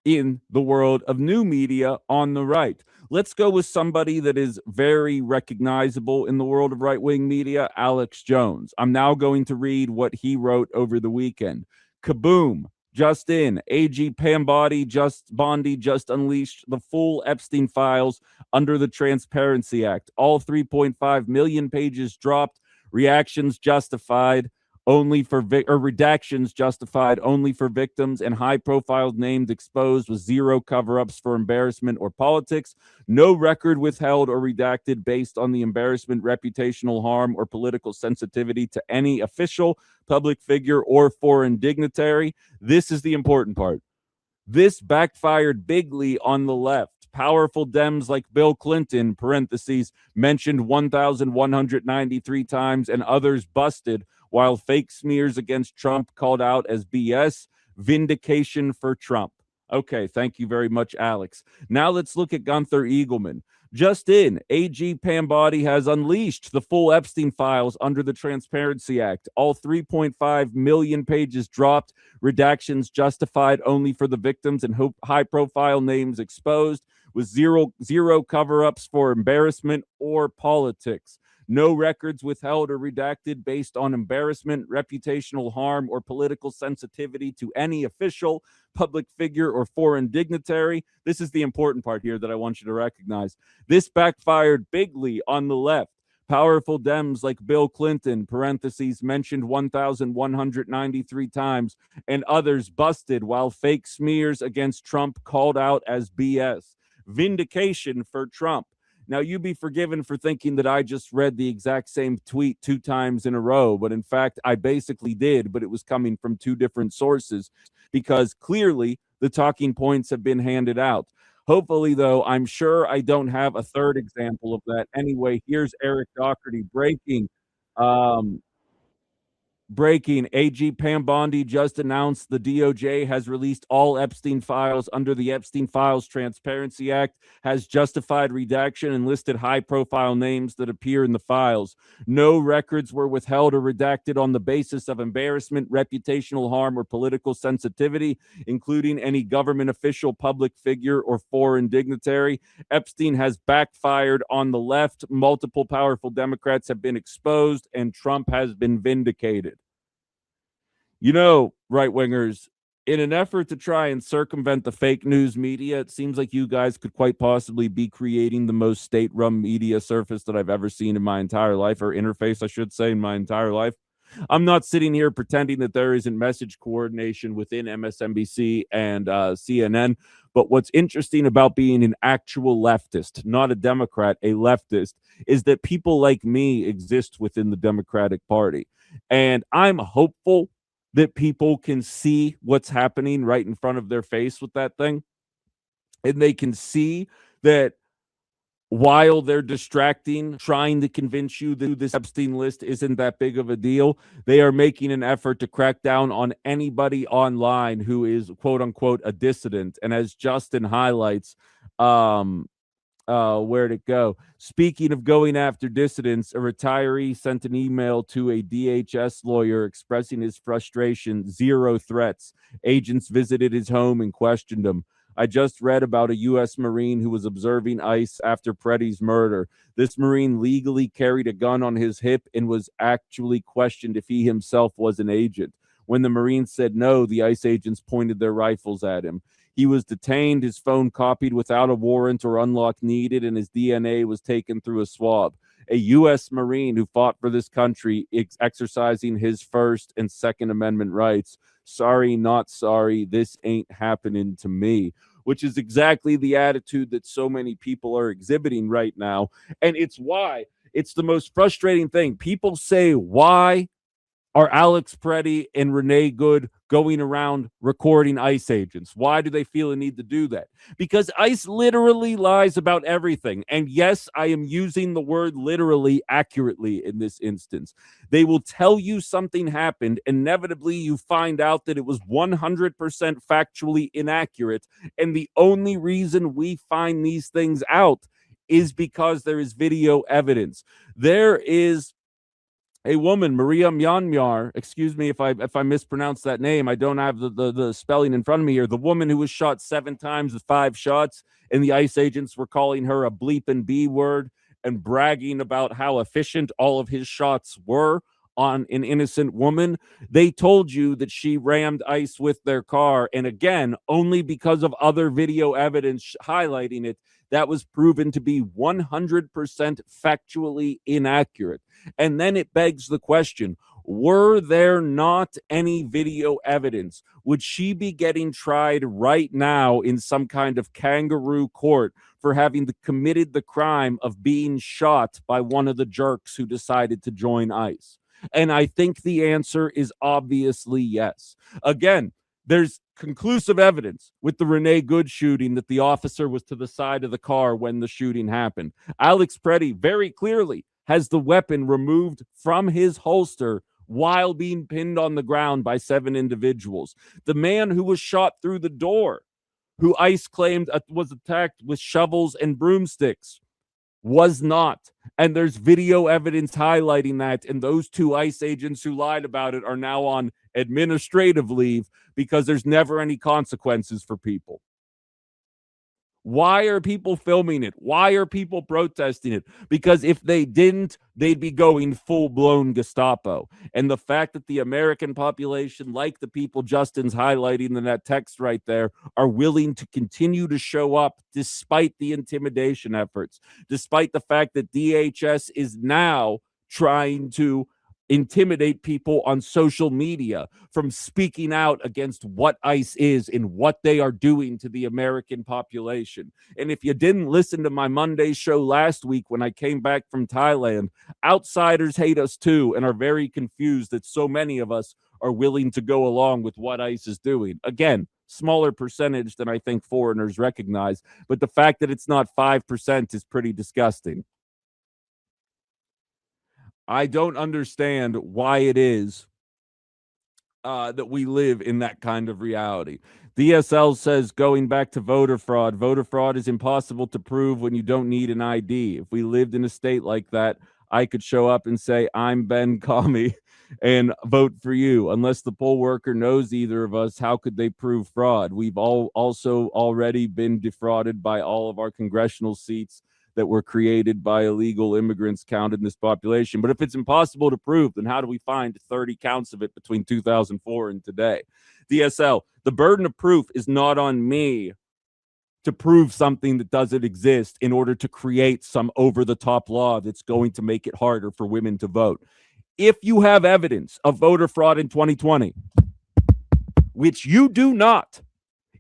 in the world of new media on the right. Let's go with somebody that is very recognizable in the world of right-wing media, Alex Jones. I'm now going to read what he wrote over the weekend. Kaboom. Just in, AG Pam Bondi just unleashed the full Epstein files under the Transparency Act. All 3.5 million pages dropped, reactions justified only for redactions justified only for victims, and high-profile names exposed with zero cover-ups for embarrassment or politics. No record withheld or redacted based on the embarrassment, reputational harm, or political sensitivity to any official, public figure, or foreign dignitary. This is the important part. This backfired bigly on the left. Powerful Dems like Bill Clinton, parentheses, mentioned 1,193 times, and others busted, while fake smears against Trump called out as BS. Vindication for Trump. Okay, thank you very much, Alex. Now let's look at Gunther Eagleman. Just in, AG Pam Bondi has unleashed the full Epstein files under the Transparency Act. All 3.5 million pages dropped, redactions justified only for the victims, and high-profile names exposed, with zero cover-ups for embarrassment or politics. No records withheld or redacted based on embarrassment, reputational harm, or political sensitivity to any official, public figure, or foreign dignitary. This is the important part here that I want you to recognize. This backfired bigly on the left. Powerful Dems like Bill Clinton, parentheses, mentioned 1,193 times, and others busted, while fake smears against Trump called out as BS. Vindication for Trump. Now, you be forgiven for thinking that I just read the exact same tweet 2 times in a row, but in fact, I basically did, but it was coming from 2 different sources, because clearly the talking points have been handed out. Hopefully, though, I'm sure I don't have a third example of that. Anyway, here's Eric Doherty breaking. Breaking, AG Pam Bondi just announced the DOJ has released all Epstein files under the Epstein Files Transparency Act, has justified redaction, and listed high-profile names that appear in the files. No records were withheld or redacted on the basis of embarrassment, reputational harm, or political sensitivity, including any government official, public figure, or foreign dignitary. Epstein has backfired on the left. Multiple powerful Democrats have been exposed, and Trump has been vindicated. You know, right-wingers, in an effort to try and circumvent the fake news media, it seems like you guys could quite possibly be creating the most state-run media surface that I've ever seen in my entire life, or interface, I should say, in my entire life. I'm not sitting here pretending that there isn't message coordination within MSNBC and CNN, but what's interesting about being an actual leftist, not a Democrat, a leftist, is that people like me exist within the Democratic Party. And I'm hopeful that people can see what's happening right in front of their face with that thing. And they can see that while they're distracting, trying to convince you that this Epstein list isn't that big of a deal, they are making an effort to crack down on anybody online who is, quote unquote, a dissident. And as Justin highlights, Where'd it go? Speaking of going after dissidents, a retiree sent an email to a DHS lawyer expressing his frustration. 0 threats. Agents visited his home and questioned him. I just read about a U.S. Marine who was observing ICE after Preddy's murder. This Marine legally carried a gun on his hip and was actually questioned if he himself was an agent. When the Marine said no, the ICE agents pointed their rifles at him. He was detained, his phone copied without a warrant or unlock needed, and his DNA was taken through a swab. A U.S. Marine who fought for this country, exercising his First and Second Amendment rights. Sorry, not sorry. This ain't happening to me. Which is exactly the attitude that so many people are exhibiting right now. And it's why it's the most frustrating thing. People say, why are Alex Preddy and Renee Good going around recording ICE agents? Why do they feel a need to do that? Because ICE literally lies about everything. And yes, I am using the word literally accurately in this instance. They will tell you something happened. Inevitably, you find out that it was 100% factually inaccurate. And the only reason we find these things out is because there is video evidence. There is a woman, Maria Myanmar, excuse me if I mispronounce that name. I don't have the spelling in front of me here. The woman who was shot 7 times with 5 shots, and the ICE agents were calling her a bleep and B word and bragging about how efficient all of his shots were on an innocent woman. They told you that she rammed ICE with their car, and again, only because of other video evidence highlighting it, that was proven to be 100% factually inaccurate. And then it begs the question, were there not any video evidence? Would she be getting tried right now in some kind of kangaroo court for having committed the crime of being shot by one of the jerks who decided to join ICE? And I think the answer is obviously yes. Again, there's conclusive evidence with the Renee Good shooting that the officer was to the side of the car when the shooting happened. Alex Preddy very clearly has the weapon removed from his holster while being pinned on the ground by 7 individuals. The man who was shot through the door, who ICE claimed was attacked with shovels and broomsticks, was not. And there's video evidence highlighting that. And those 2 ICE agents who lied about it are now on administrative leave because there's never any consequences for people. Why are people filming it? Why are people protesting it? Because if they didn't, they'd be going full-blown Gestapo. And the fact that the American population, like the people Justin's highlighting in that text right there, are willing to continue to show up despite the intimidation efforts, despite the fact that DHS is now trying to intimidate people on social media from speaking out against what ICE is and what they are doing to the American population. And if you didn't listen to my Monday show last week when I came back from Thailand, outsiders hate us too and are very confused that so many of us are willing to go along with what ICE is doing. Again, smaller percentage than I think foreigners recognize, but the fact that it's not 5% is pretty disgusting. I don't understand why it is that we live in that kind of reality. DSL says, going back to voter fraud is impossible to prove when you don't need an ID. If we lived in a state like that, I could show up and say, I'm Ben Cominos and vote for you. Unless the poll worker knows either of us, how could they prove fraud? We've also already been defrauded by all of our congressional seats that were created by illegal immigrants counted in this population. But if it's impossible to prove, then how do we find 30 counts of it between 2004 and today? DSL, the burden of proof is not on me to prove something that doesn't exist in order to create some over-the-top law that's going to make it harder for women to vote. If you have evidence of voter fraud in 2020, which you do not,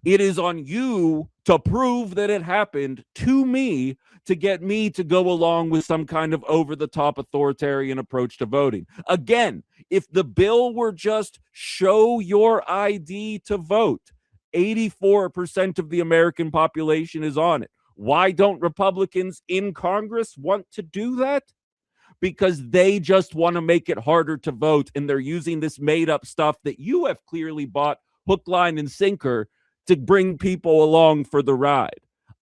it is on you to prove that it happened to me to get me to go along with some kind of over-the-top authoritarian approach to voting. Again, if the bill were just show your ID to vote, 84% of the American population is on it. Why don't Republicans in Congress want to do that? Because they just want to make it harder to vote, and they're using this made-up stuff that you have clearly bought hook, line, and sinker to bring people along for the ride.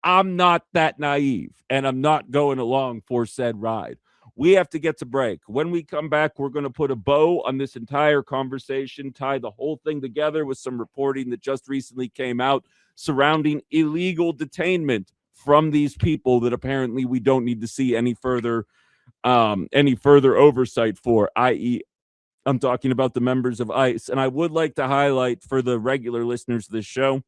I'm not that naive, and I'm not going along for said ride. We have to get to break. When we come back, we're going to put a bow on this entire conversation, tie the whole thing together with some reporting that just recently came out surrounding illegal detainment from these people that apparently we don't need to see any further oversight for, i.e., I'm talking about the members of ICE. And I would like to highlight for the regular listeners of this show,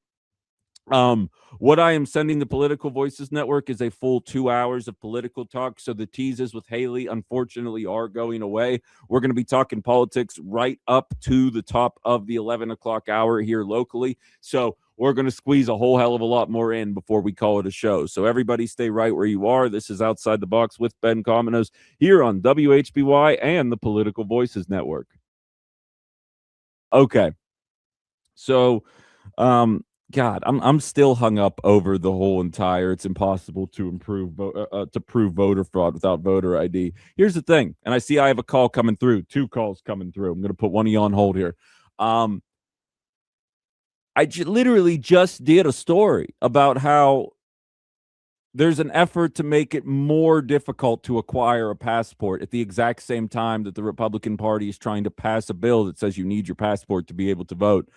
what I am sending the Political Voices Network is a full 2 hours of political talk. So the teases with Haley, unfortunately, are going away. We're going to be talking politics right up to the top of the 11 o'clock hour here locally. So we're going to squeeze a whole hell of a lot more in before we call it a show. So everybody stay right where you are. This is Outside the Box with Ben Cominos here on WHBY and the Political Voices Network. Okay. So, God, I'm still hung up over the whole entire. It's impossible to prove voter fraud without voter ID. Here's the thing, and I see I have a call coming through. 2 calls coming through. I'm going to put one of you on hold here. I literally just did a story about how there's an effort to make it more difficult to acquire a passport at the exact same time that the Republican Party is trying to pass a bill that says you need your passport to be able to vote.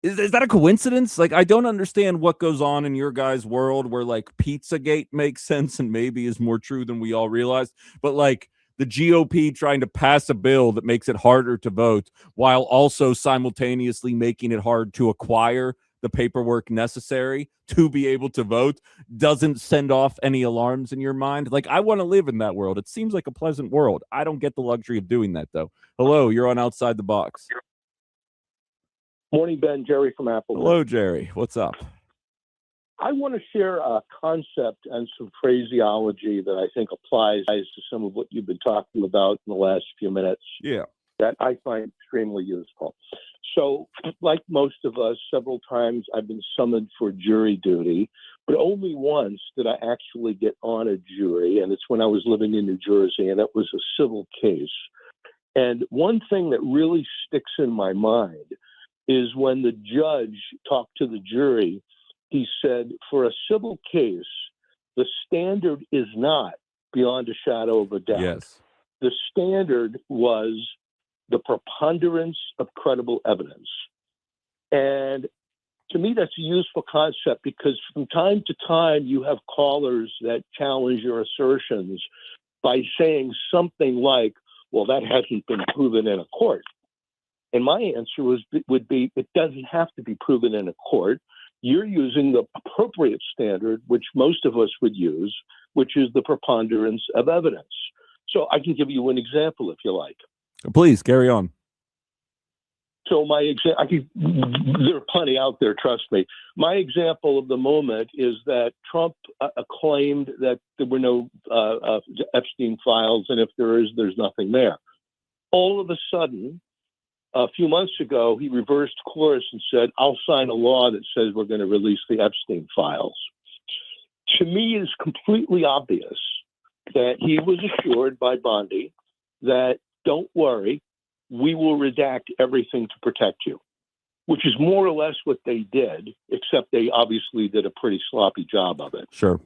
Is that a coincidence? Like, I don't understand what goes on in your guys' world where, like, Pizzagate makes sense and maybe is more true than we all realized. But, like, the GOP trying to pass a bill that makes it harder to vote while also simultaneously making it hard to acquire the paperwork necessary to be able to vote doesn't send off any alarms in your mind. Like, I want to live in that world. It seems like a pleasant world. I don't get the luxury of doing that, though. Hello, you're on Outside the Box. Morning, Ben. Jerry from Apple. Hello, Jerry. What's up? I want to share a concept and some phraseology that I think applies to some of what you've been talking about in the last few minutes. Yeah. That I find extremely useful. So, like most of us, several times I've been summoned for jury duty, but only once did I actually get on a jury, and it's when I was living in New Jersey, and it was a civil case. And one thing that really sticks in my mind is when the judge talked to the jury, he said, for a civil case, the standard is not beyond a shadow of a doubt. Yes. The standard was the preponderance of credible evidence. And to me, that's a useful concept because from time to time, you have callers that challenge your assertions by saying something like, well, that hasn't been proven in a court. And my answer would be, it doesn't have to be proven in a court. You're using the appropriate standard, which most of us would use, which is the preponderance of evidence. So I can give you an example if you like. Please carry on. So there are plenty out there, trust me. My example of the moment is that Trump claimed that there were no Epstein files, and if there is, there's nothing there. All of a sudden, a few months ago, he reversed course and said, I'll sign a law that says we're going to release the Epstein files. To me, it's completely obvious that he was assured by Bondi that, don't worry, we will redact everything to protect you, which is more or less what they did, except they obviously did a pretty sloppy job of it. Sure.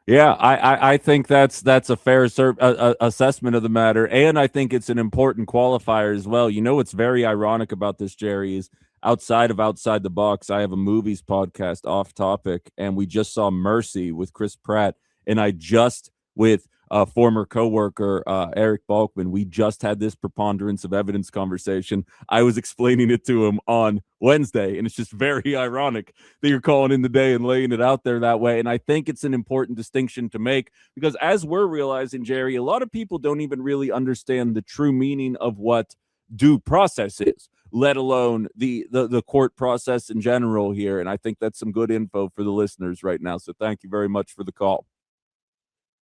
Yeah, I think that's a fair assessment of the matter, and I think it's an important qualifier as well. You know what's very ironic about this, Jerry, is outside the box, I have a movies podcast, Off Topic, and we just saw Mercy with Chris Pratt, and I just, with a former coworker, Eric Balkman, we just had this preponderance of evidence conversation. I was explaining it to him on Wednesday, and it's just very ironic that you're calling in the day and laying it out there that way. And I think it's an important distinction to make because as we're realizing, Jerry, a lot of people don't even really understand the true meaning of what due process is, let alone the court process in general here. And I think that's some good info for the listeners right now. So thank you very much for the call.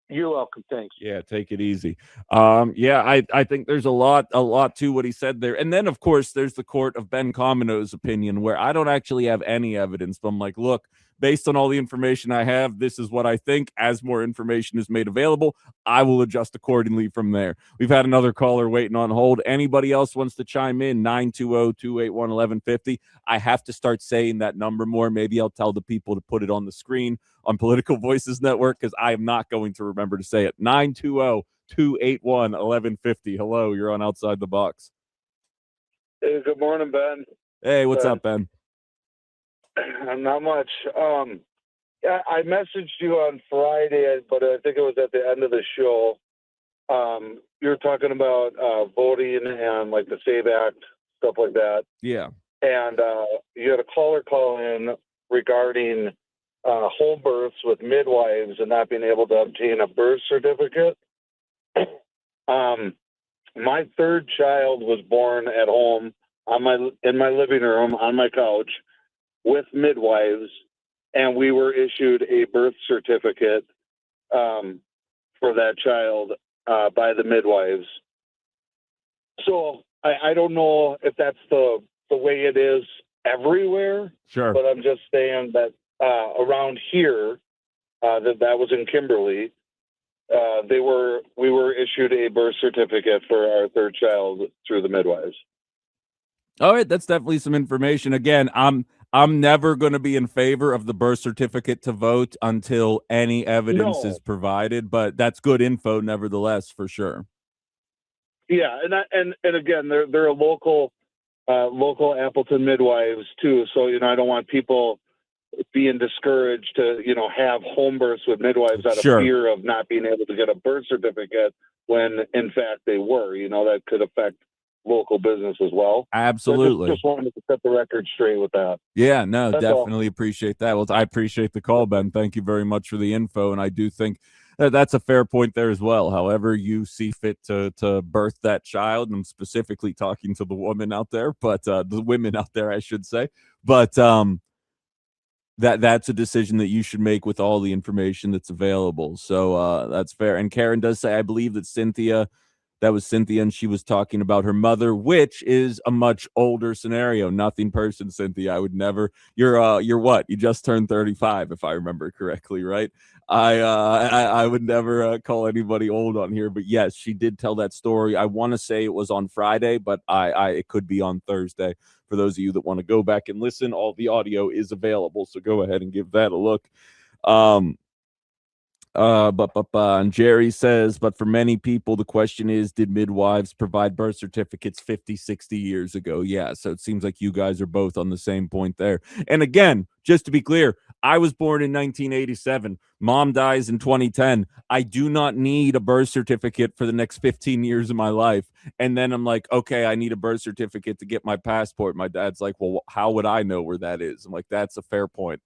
You're welcome. Thanks. Yeah, take it easy. I think there's a lot to what he said there. And then, of course, there's the court of Ben Cominos' opinion, where I don't actually have any evidence. But I'm like, look, based on all the information I have, this is what I think. As more information is made available, I will adjust accordingly from there. We've had another caller waiting on hold. Anybody else wants to chime in? 920-281-1150. I have to start saying that number more. Maybe I'll tell the people to put it on the screen on Political Voices Network, because I am not going to remember to say it. 920-281-1150. Hello, you're on Outside the Box. Hey, good morning, Ben. Hey, what's up, Ben? Not much. I messaged you on Friday, but I think it was at the end of the show. You were talking about voting and like the SAVE Act, stuff like that. Yeah. And you had a caller call in regarding home births with midwives and not being able to obtain a birth certificate. My third child was born at home in my living room on my couch with midwives, and we were issued a birth certificate for that child by the midwives. So I don't know if that's the way it is everywhere. Sure. But I'm just saying that around here, that was in Kimberly, we were issued a birth certificate for our third child through the midwives. All right, that's definitely some information. Again, I'm never going to be in favor of the birth certificate to vote until any evidence is provided, but that's good info nevertheless, for sure. Yeah, and again, they're a local Appleton midwives too, so I don't want people being discouraged to have home births with midwives out of fear of not being able to get a birth certificate when in fact they were. That could affect local business as well. Absolutely. So just wanted to set the record straight with that. Yeah, no, That's definitely appreciate that. Well, I appreciate the call, Ben. Thank you very much for the info, and I do think that's a fair point there as well. However you see fit to birth that child, and I'm specifically talking to the woman out there, but the women out there, I should say. But that's a decision that you should make with all the information that's available. So that's fair. And Karen does say, I believe that that was Cynthia, and she was talking about her mother, which is a much older scenario. Nothing person, Cynthia. I would never. You're what? You just turned 35, if I remember correctly, right? I would never call anybody old on here, but yes, she did tell that story. I want to say it was on Friday, but it could be on Thursday. For those of you that want to go back and listen, all the audio is available, so go ahead and give that a look. And Jerry says, but for many people, the question is, did midwives provide birth certificates 50, 60 years ago? Yeah, so it seems like you guys are both on the same point there. And again, just to be clear, I was born in 1987. Mom dies in 2010. I do not need a birth certificate for the next 15 years of my life. And then I'm like, okay, I need a birth certificate to get my passport. My dad's like, well, how would I know where that is? I'm like, that's a fair point.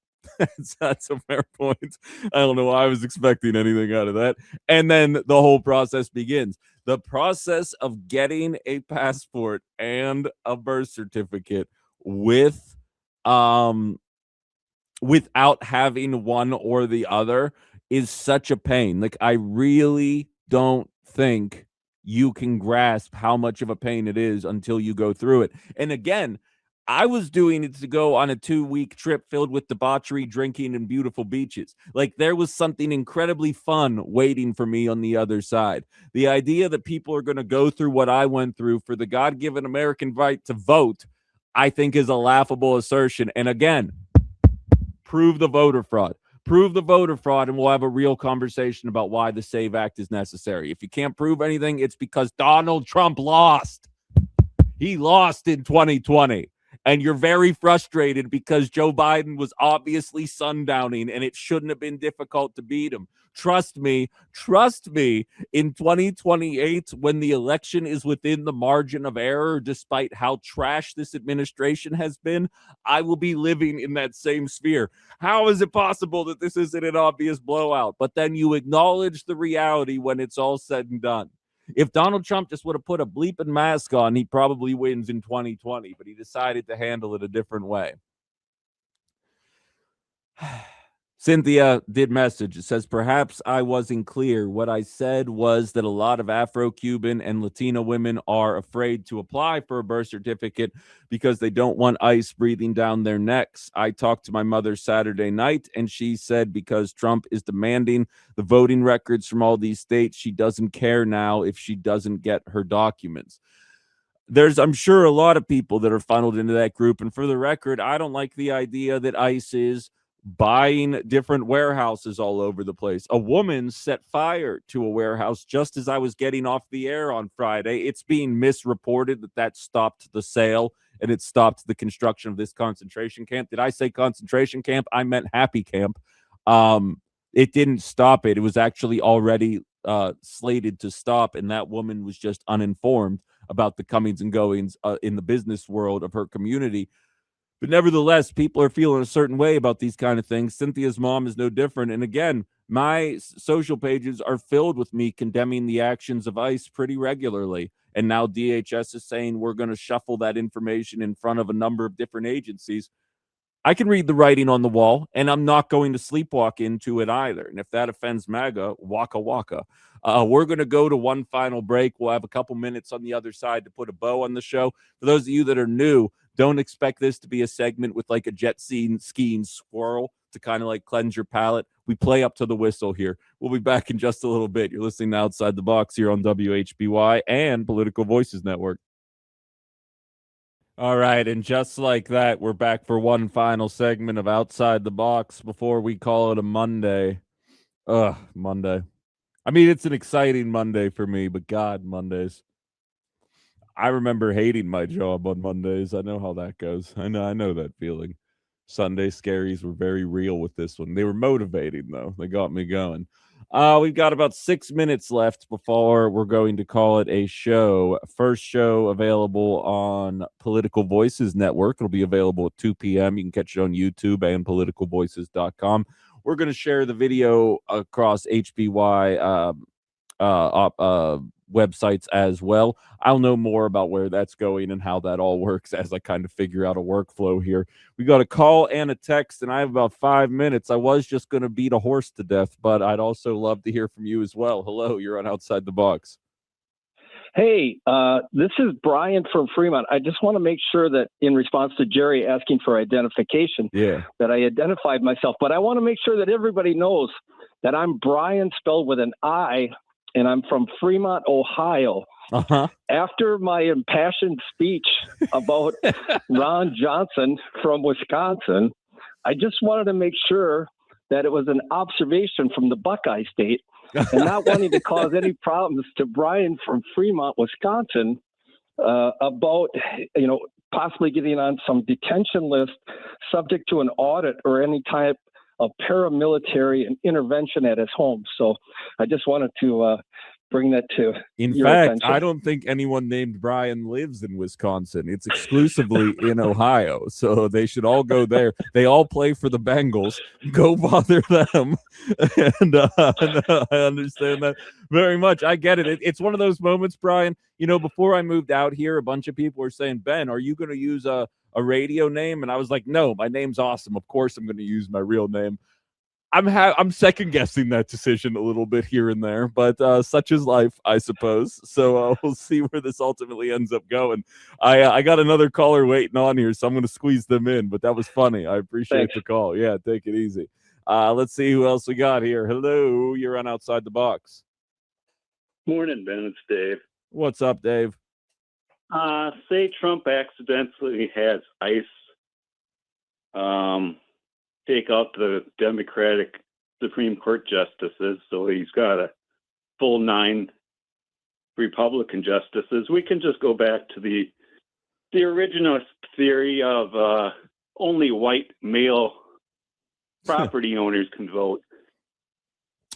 That's a fair point. I don't know why I was expecting anything out of that. And then the whole process begins. The process of getting a passport and a birth certificate without having one or the other is such a pain. Like, I really don't think you can grasp how much of a pain it is until you go through it. And again, I was doing it to go on a 2-week trip filled with debauchery, drinking, and beautiful beaches. Like, there was something incredibly fun waiting for me on the other side. The idea that people are going to go through what I went through for the God-given American right to vote, I think, is a laughable assertion. And again, prove the voter fraud. Prove the voter fraud, and we'll have a real conversation about why the SAVE Act is necessary. If you can't prove anything, it's because Donald Trump lost. He lost in 2020. And you're very frustrated because Joe Biden was obviously sundowning, and it shouldn't have been difficult to beat him. Trust me, in 2028, when the election is within the margin of error, despite how trash this administration has been, I will be living in that same sphere. How is it possible that this isn't an obvious blowout? But then you acknowledge the reality when it's all said and done. If Donald Trump just would have put a bleeping mask on, he probably wins in 2020, but he decided to handle it a different way. Cynthia did message. It says, perhaps I wasn't clear. What I said was that a lot of Afro-Cuban and Latino women are afraid to apply for a birth certificate because they don't want ICE breathing down their necks. I talked to my mother Saturday night, and she said because Trump is demanding the voting records from all these states, she doesn't care now if she doesn't get her documents. There's, I'm sure, a lot of people that are funneled into that group. And for the record, I don't like the idea that ICE is buying different warehouses all over the place. A woman set fire to a warehouse just as I was getting off the air on Friday. It's being misreported that stopped the sale and it stopped the construction of this concentration camp. Did I say concentration camp? I meant happy camp. It didn't stop it. It was actually already slated to stop, and that woman was just uninformed about the comings and goings in the business world of her community. But nevertheless, people are feeling a certain way about these kind of things. Cynthia's mom is no different. And again, my social pages are filled with me condemning the actions of ICE pretty regularly. And now DHS is saying we're going to shuffle that information in front of a number of different agencies. I can read the writing on the wall, and I'm not going to sleepwalk into it either. And if that offends MAGA, waka waka. We're going to go to one final break. We'll have a couple minutes on the other side to put a bow on the show. For those of you that are new, don't expect this to be a segment with like a jet skiing squirrel to kind of like cleanse your palate. We play up to the whistle here. We'll be back in just a little bit. You're listening to Outside the Box here on WHBY and Political Voices Network. All right, and just like that, we're back for one final segment of Outside the Box before we call it a Monday. Monday. I mean, it's an exciting Monday for me, but God, Mondays. I remember hating my job on Mondays. I know how that goes. I know that feeling. Sunday scaries were very real with this one. They were motivating, though. They got me going. We've got about 6 minutes left before we're going to call it a show. First show available on Political Voices Network. It'll be available at 2 p.m. You can catch it on YouTube and politicalvoices.com. We're going to share the video across HBY websites as well. I'll know more about where that's going and how that all works as I kind of figure out a workflow here. We got a call and a text, and I have about 5 minutes. I was just going to beat a horse to death, but I'd also love to hear from you as well. Hello, you're on Outside the Box. Hey, this is Brian from Fremont. I just want to make sure that in response to Jerry asking for identification, that I identified myself. But I want to make sure that everybody knows that I'm Brian spelled with an I, and I'm from Fremont, Ohio. After my impassioned speech about Ron Johnson from Wisconsin, I just wanted to make sure that it was an observation from the Buckeye State and not wanting to cause any problems to Brian from Fremont, Wisconsin, about, possibly getting on some detention list subject to an audit or any type of paramilitary intervention at his home. So I just wanted to bring that to In your fact, attention. I don't think anyone named Brian lives in Wisconsin. It's exclusively in Ohio, so they should all go there. They all play for the Bengals. Go bother them. And I understand that very much. I get it. It's one of those moments, Brian. Before I moved out here, a bunch of people were saying, Ben, are you going to use a radio name? And I was like, no, my name's awesome. Of course I'm going to use my real name. I'm second guessing that decision a little bit here and there, but such is life, I suppose. So we'll see where this ultimately ends up going. I got another caller waiting on here, so I'm going to squeeze them in, but that was funny. I appreciate the call. Yeah, take it easy. Let's see who else we got here. Hello, you're on Outside the Box. Morning, Ben. It's Dave. What's up, Dave? Say Trump accidentally has ICE take out the Democratic Supreme Court justices, so he's got a full 9 Republican justices. We can just go back to the original theory of only white male property owners can vote.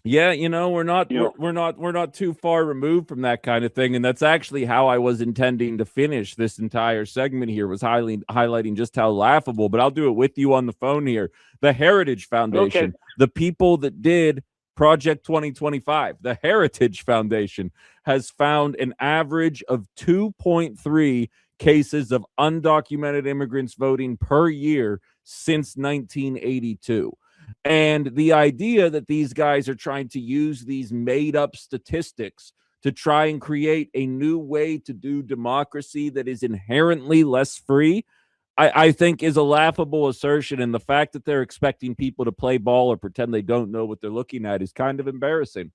Yeah, we're not too far removed from that kind of thing, and that's actually how I was intending to finish this entire segment here, was highlighting just how laughable. But I'll do it with you on the phone here. The Heritage Foundation, the people that did Project 2025, the Heritage Foundation has found an average of 2.3 cases of undocumented immigrants voting per year since 1982. And the idea that these guys are trying to use these made up statistics to try and create a new way to do democracy that is inherently less free, I think is a laughable assertion. And the fact that they're expecting people to play ball or pretend they don't know what they're looking at is kind of embarrassing.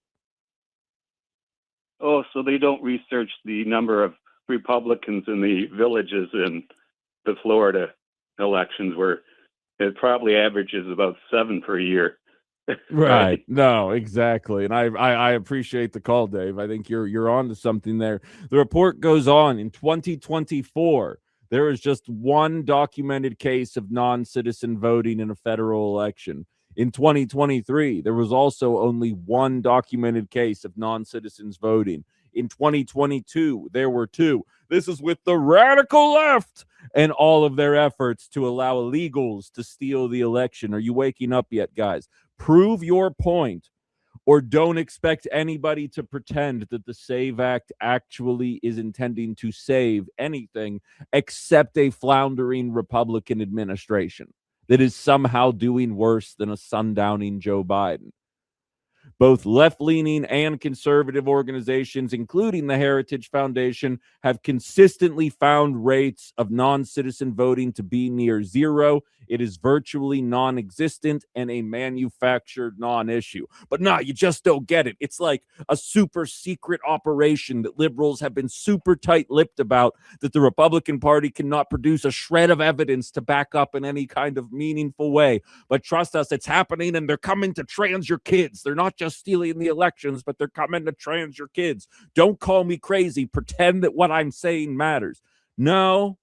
Oh, so they don't research the number of Republicans in the villages in the Florida elections, where it probably averages about 7 per year. Right. No, exactly. And I appreciate the call, Dave. I think you're on to something there. The report goes on. In 2024, there is just one documented case of non-citizen voting in a federal election. In 2023, there was also only one documented case of non-citizens voting. In 2022, there were 2. This is with the radical left and all of their efforts to allow illegals to steal the election. Are you waking up yet, guys? Prove your point, or don't expect anybody to pretend that the SAVE Act actually is intending to save anything except a floundering Republican administration that is somehow doing worse than a sundowning Joe Biden. Both left-leaning and conservative organizations, including the Heritage Foundation, have consistently found rates of non-citizen voting to be near zero. It is virtually non-existent and a manufactured non-issue. But no, you just don't get it. It's like a super secret operation that liberals have been super tight-lipped about, that the Republican Party cannot produce a shred of evidence to back up in any kind of meaningful way. But trust us, it's happening, and they're coming to trans your kids. They're not just stealing the elections, but they're coming to trans your kids. Don't call me crazy. Pretend that what I'm saying matters. No.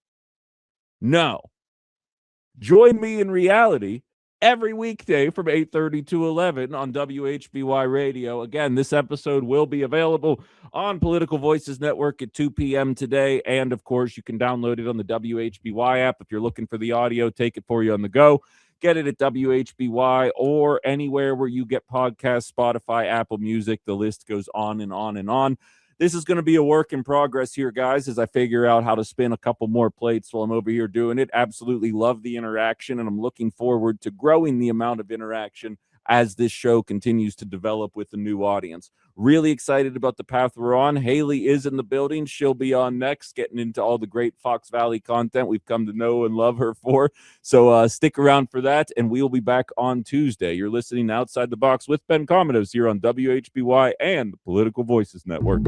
Join me in reality every weekday from 8:30 to 11 on WHBY Radio. Again, this episode will be available on Political Voices Network at 2 p.m. today. And, of course, you can download it on the WHBY app. If you're looking for the audio, take it for you on the go. Get it at WHBY or anywhere where you get podcasts, Spotify, Apple Music. The list goes on and on and on. This is going to be a work in progress here, guys, as I figure out how to spin a couple more plates while I'm over here doing it. Absolutely love the interaction, and I'm looking forward to growing the amount of interaction as this show continues to develop with a new audience. Really excited about the path we're on. Haley is in the building. She'll be on next, getting into all the great Fox Valley content we've come to know and love her for. So stick around for that, and we'll be back on Tuesday. You're listening Outside the Box with Ben Cominos here on WHBY and the Political Voices Network.